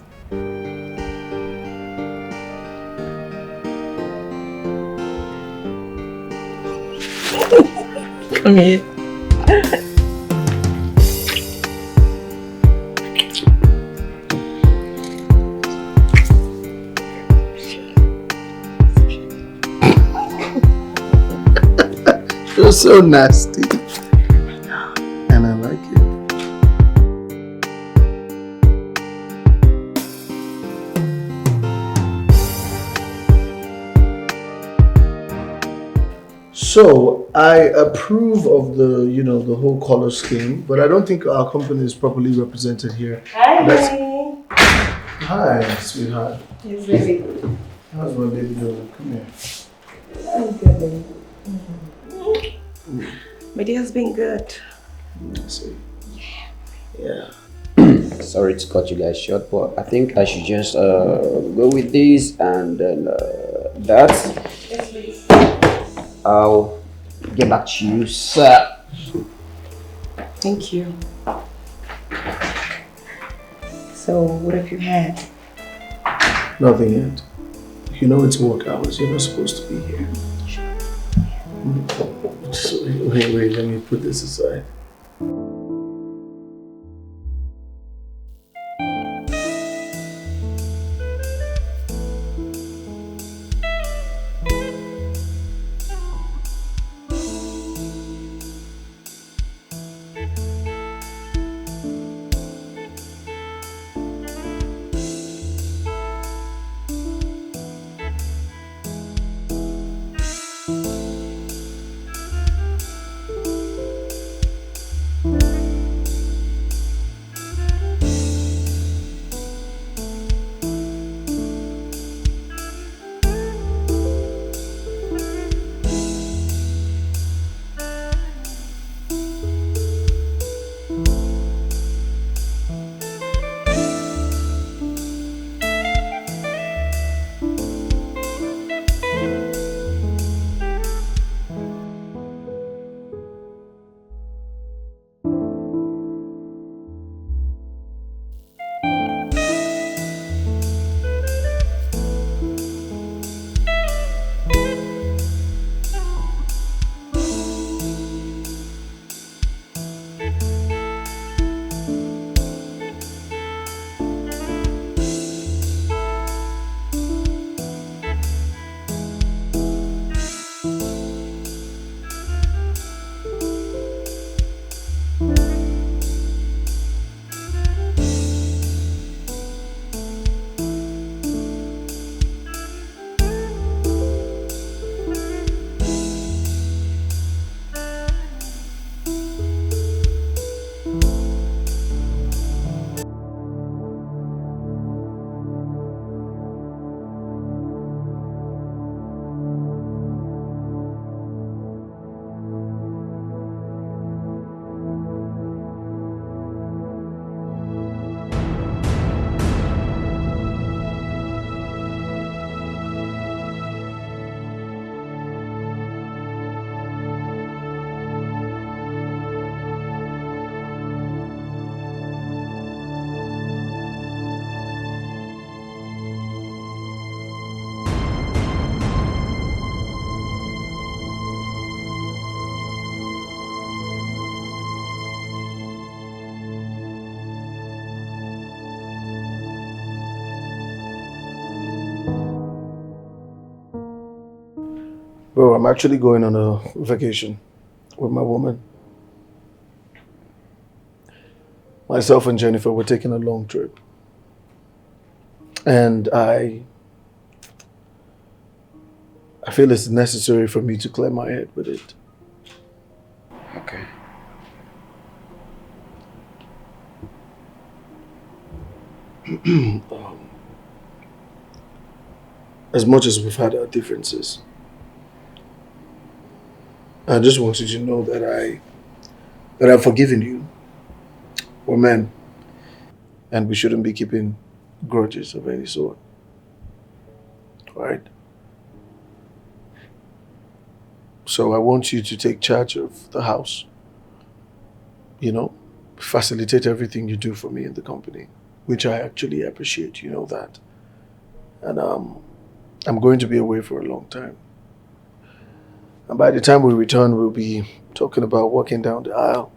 Come here. You're so nasty. And I like it. So I approve of the, you know, the whole color scheme, but I don't think our company is properly represented here. Hi, Hi, sweetheart. Yes, baby. How's my baby doing? Come here. I'm good, baby. My day has been good. I see. Yeah. Sorry to cut you guys short, but I think I should just go with this and then that. Yes, please. I'll get back to you, sir. Thank you. So, what have you had? Nothing yet. You know it's work hours. You're not supposed to be here. So, wait, let me put this aside. Bro, I'm actually going on a vacation with my woman. Myself and Jennifer were taking a long trip. And I feel it's necessary for me to clear my head with it. Okay. As much as we've had our differences, I just want you to know that I've forgiven you. We're men, and we shouldn't be keeping grudges of any sort. Right? So I want you to take charge of the house. You know, facilitate everything you do for me in the company, which I actually appreciate, you know that. And I'm going to be away for a long time. And by the time we return, we'll be talking about walking down the aisle,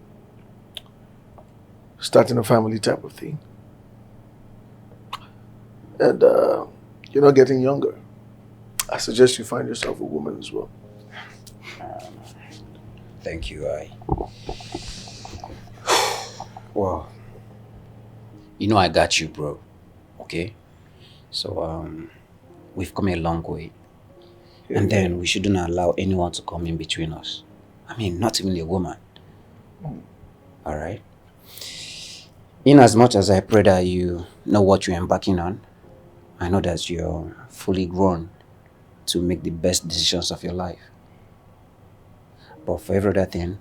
starting a family type of thing. And you're not getting younger. I suggest you find yourself a woman as well. Thank you. Well, you know I got you, bro. Okay? So, we've come a long way. Yeah. And then we shouldn't allow anyone to come in between us. I mean, not even a woman. Alright? In as much as I pray that you know what you're embarking on, I know that you're fully grown to make the best decisions of your life. But for every other thing,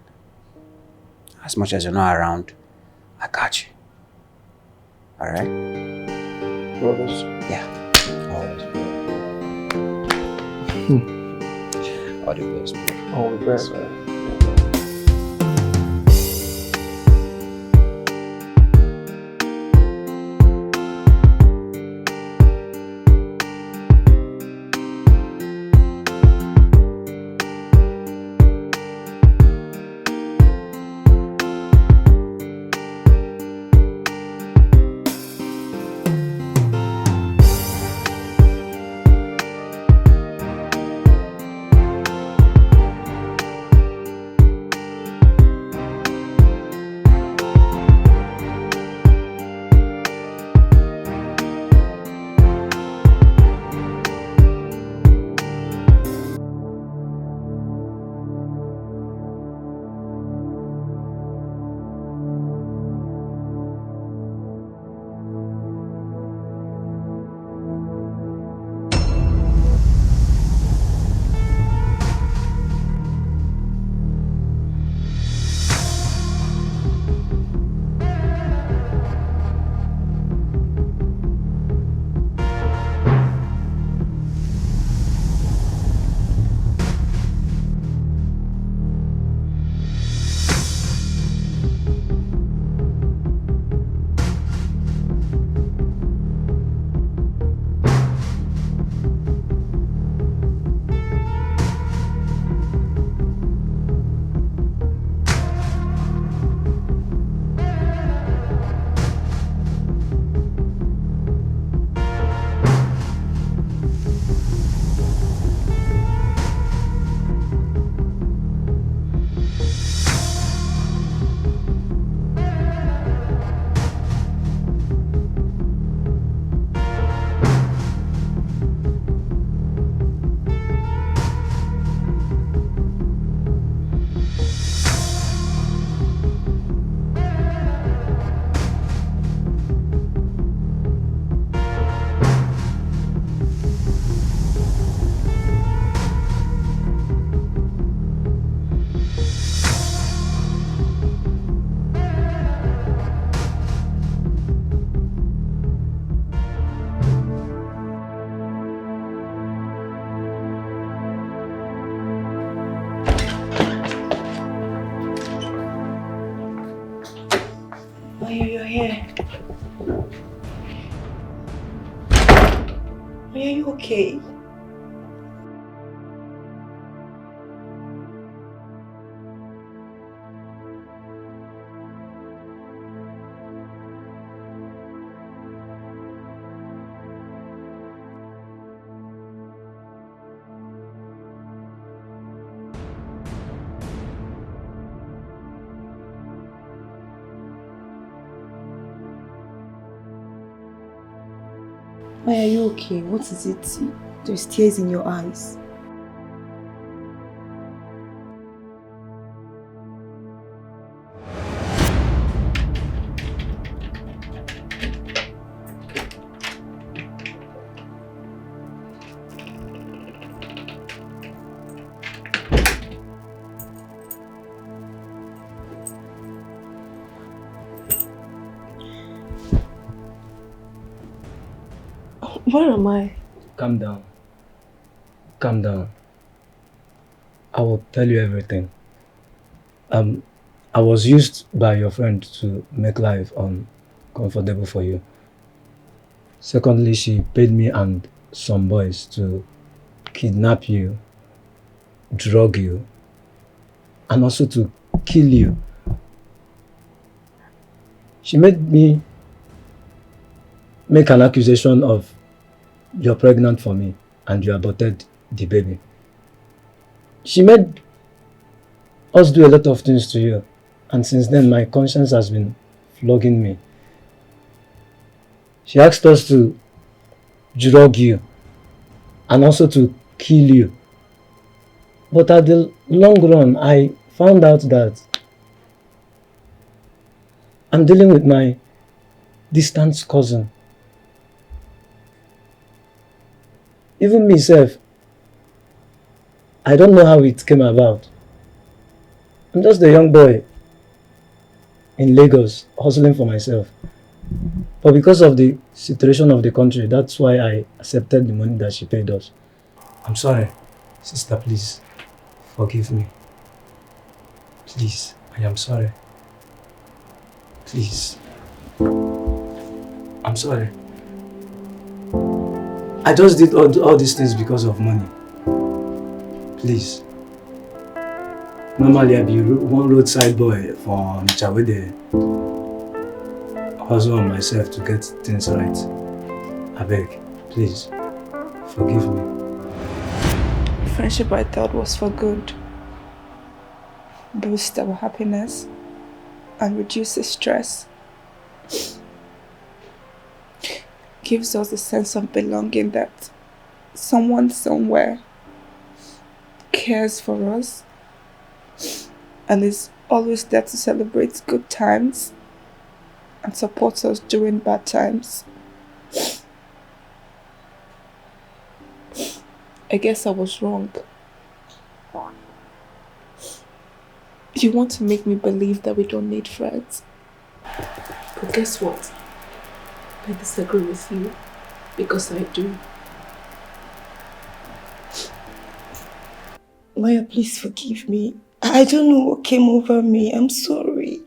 as much as you're not around, I got you. Alright? Brothers. Yeah. Always. All the best, bro. All the best. Oh, you're here. Are you okay? Why are you okay? What is it? There's tears in your eyes. Where am I? Calm down. Calm down. I will tell you everything. I was used by your friend to make life uncomfortable for you. Secondly, she paid me and some boys to kidnap you, drug you, and also to kill you. She made me make an accusation of you're pregnant for me and you aborted the baby. She made us do a lot of things to you, and since then my conscience has been flogging me. She asked us to drug you and also to kill you. But at the long run, I found out that I'm dealing with my distant cousin. Even myself, I don't know how it came about. I'm just a young boy in Lagos, hustling for myself. But because of the situation of the country, that's why I accepted the money that she paid us. I'm sorry, sister, please, forgive me. Please, I am sorry. Please. I'm sorry. I just did all these things because of money. Please. Normally, I'd be one roadside boy for Chawede. Hustle on myself to get things right. I beg, please, forgive me. Friendship I thought was for good. Boost our happiness and reduce the stress. Gives us a sense of belonging that someone somewhere cares for us and is always there to celebrate good times and support us during bad times. I guess I was wrong. You want to make me believe that we don't need friends. But guess what? I disagree with you because I do. Maya, please forgive me. I don't know what came over me. I'm sorry.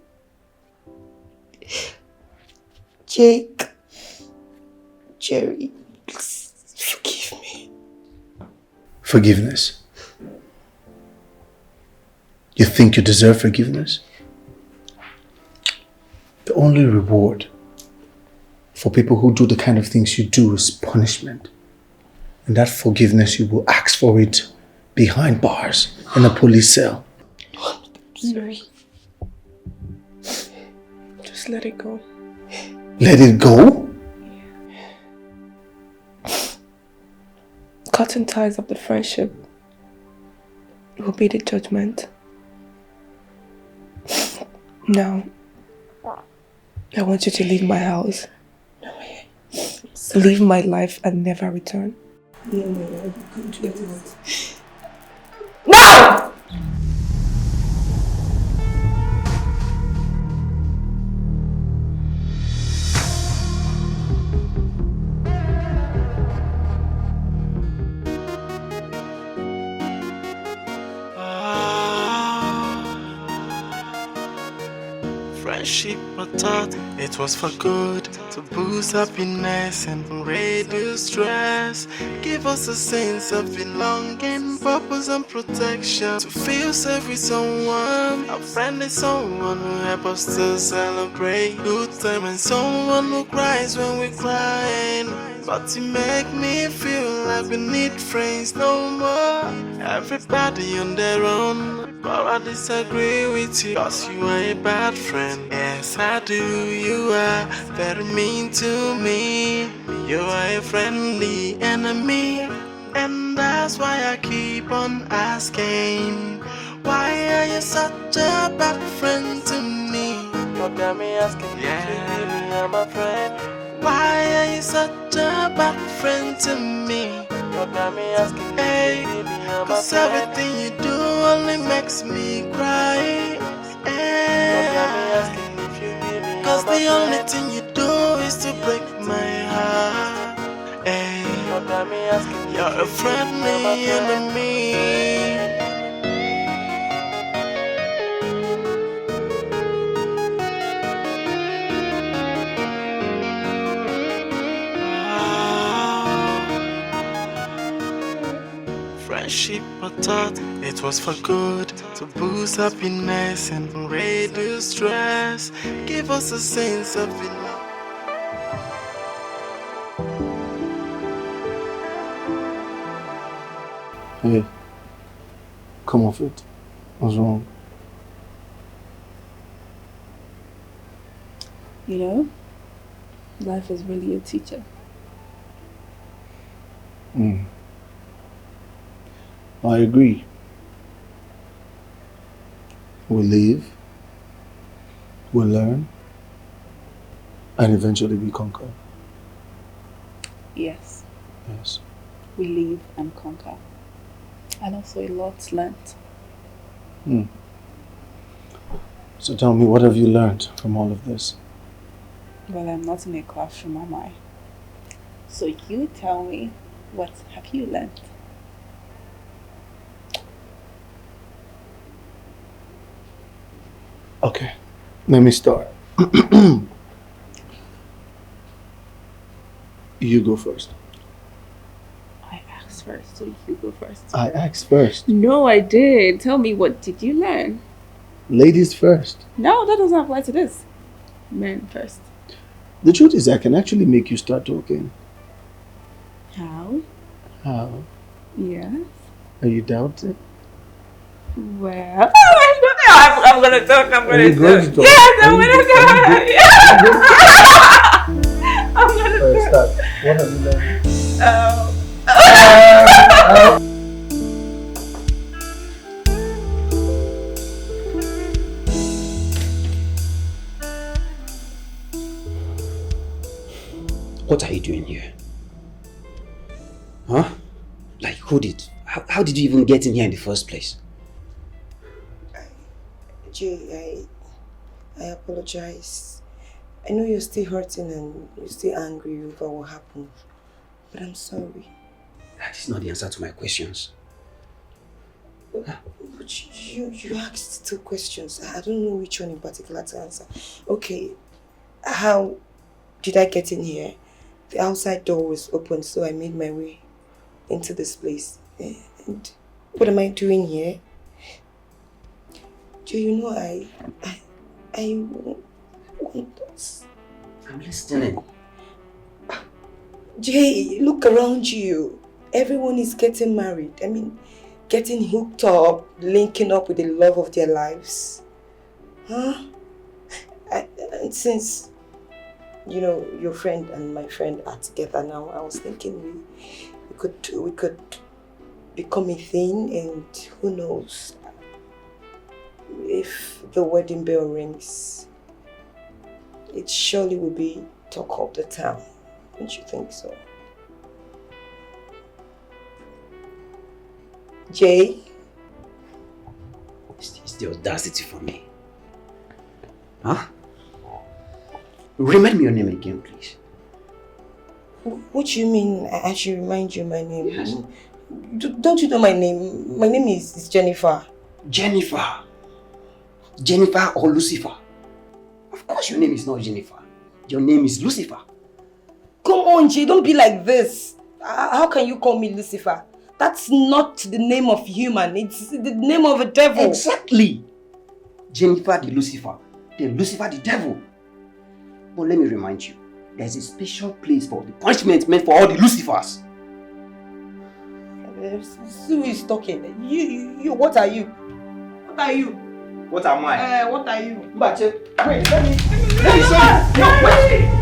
Jake, Jerry, please forgive me. Forgiveness. You think you deserve forgiveness? The only reward for people who do the kind of things you do is punishment. And that forgiveness, you will ask for it behind bars in a police cell. Sorry. Just let it go. Let it go? Cutting ties of the friendship will be the judgment. Now, I want you to leave my house. Leave my life and never return. Yeah, you can't get out. No! Friendship, I thought it was for good, to boost happiness and reduce stress, give us a sense of belonging, purpose and protection, to feel safe with someone. A friend is someone who helps us to celebrate good time, and someone who cries when we're crying, but to make me feel life, we need friends no more. Everybody on their own. But I disagree with you, cause you are a bad friend. Yes, I do. You are very mean to me. You are a friendly enemy. And that's why I keep on asking, why are you such a bad friend to me? You got me asking if you really are my friend. Why are you such a bad friend to me? You got me asking if you really are my friend. Cause everything you do only makes me cry. You got me asking if you really are my friend. Cause the only thing you do is to break my heart. You're a friendly enemy. Friendship, I thought it was for good, to boost happiness and reduce stress, give us a sense of belonging. Hey, come off it. What's wrong? You know, life is really a teacher. I agree. We live, we learn, and eventually we conquer. Yes. Yes. We live and conquer. And also a lot learnt. So tell me, what have you learned from all of this? Well, I'm not in a classroom, am I? So you tell me, what have you learnt? Okay, let me start. You go first. I asked first, so you go first. I asked first. No, I did. Tell me, what did you learn? Ladies first. No, that doesn't apply to this. Men first. The truth is, I can actually make you start talking. How? How? Yes. Are you doubting? Well, I'm gonna talk. I'm gonna talk. Talk? Yes, I'm gonna talk. Yeah. I'm gonna talk. Start. What have you learned? What are you doing here? Huh? Like, who did? How did you even get in here in the first place? Jay, I apologize. I know you're still hurting and you're still angry over what happened, but I'm sorry. That is not the answer to my questions. But you asked 2 questions. I don't know which one in particular to answer. Okay, how did I get in here? The outside door was open, so I made my way into this place. And what am I doing here? Do you know I want us? I'm listening. Jay, look around you. Everyone is getting married. I mean, getting hooked up, linking up with the love of their lives. Huh? And since, you know, your friend and my friend are together now, I was thinking we could become a thing, and who knows, if the wedding bell rings, it surely will be talk of the town. Don't you think so? Jay? It's the audacity for me. Huh? Remind me your name again, please. What do you mean I should remind you my name? Yes. Don't you know my name? My name is Jennifer. Jennifer. Jennifer or Lucifer? Of course your name is not Jennifer. Your name is Lucifer. Come on, Jay, don't be like this. How can you call me Lucifer? That's not the name of human. It's the name of a devil. Exactly. Jennifer the Lucifer. Then Lucifer the devil. But let me remind you, there's a special place for the punishment meant for all the Lucifers. Who is talking? You, what are you? What are you? What am I? What are you? Wait, let me show you. No, wait.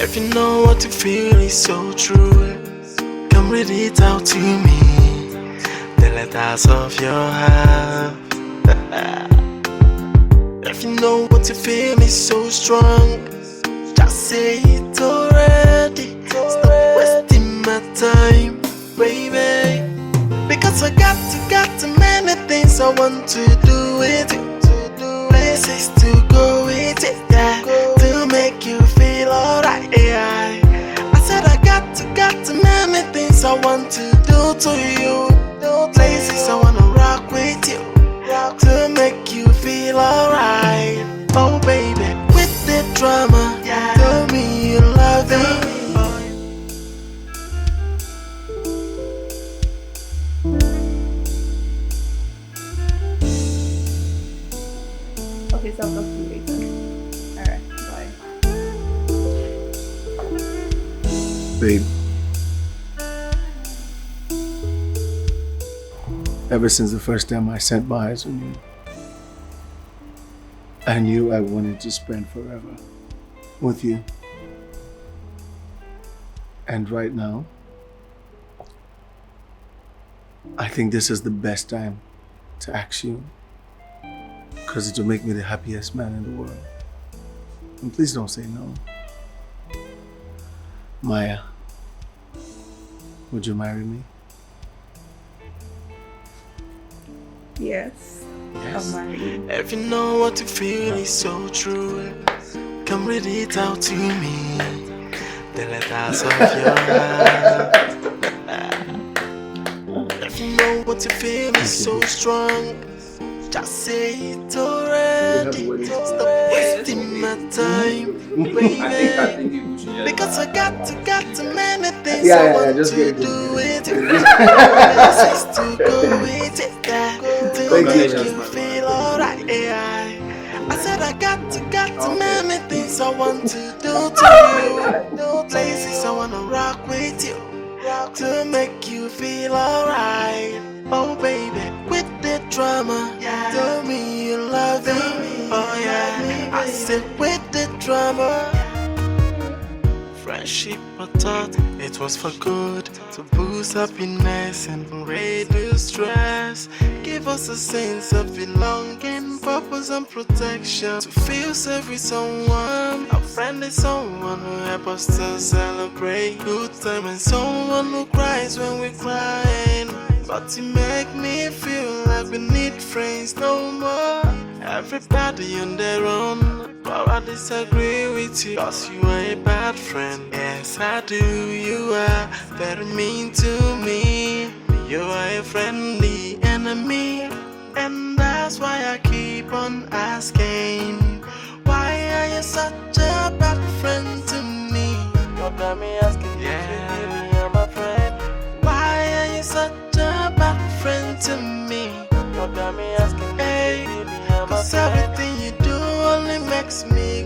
If you know what you feel is so true, come read it out to me. The letters of your heart. If you know what you feel is so strong, just say it already. Stop wasting my time, baby. Because I got many things I want to do with you. Places to go with it, yeah, to make you feel alright, yeah. I said I got many things I want to do to you. Places I wanna rock with you, to make you feel alright. Oh baby, with the drama, tell me you love me. Okay, so I'll talk to you later. Alright, bye. Babe. Ever since the first time I set my eyes on you, I knew I wanted to spend forever with you. And right now, I think this is the best time to ask you, because it will make me the happiest man in the world. And please don't say no. Maya, would you marry me? Yes. I'll marry you. If you know what you feel is so true, come read it out to me. The letters of your heart. If you know what you feel is so strong, just say it already. Stop wasting my time, baby. Because I got many things I want to do with you. Places to go with it, yeah, to make you feel alright, yeah. I said I got many things I want to do to you. Places I wanna rock with you, to make you feel alright. Oh baby, with the drama, tell me you love me. Oh yeah, I said with the drama. Friendship, I thought it was for good, to boost happiness and reduce stress. Give us a sense of belonging, purpose and protection, to feel safe with someone. A friend is someone who helps us to celebrate good time, and someone who cries when we're crying. But you make me feel like we need friends no more. Everybody on their own, but I disagree with you, cause you are a bad friend. Yes I do, you are very mean to me. You are a friendly enemy, and that's why I keep on asking, why are you such a bad friend to me? You got me asking, yeah, you're my friend. Why are you such a bad friend to me? You got me asking, hey, cause everything you do only makes me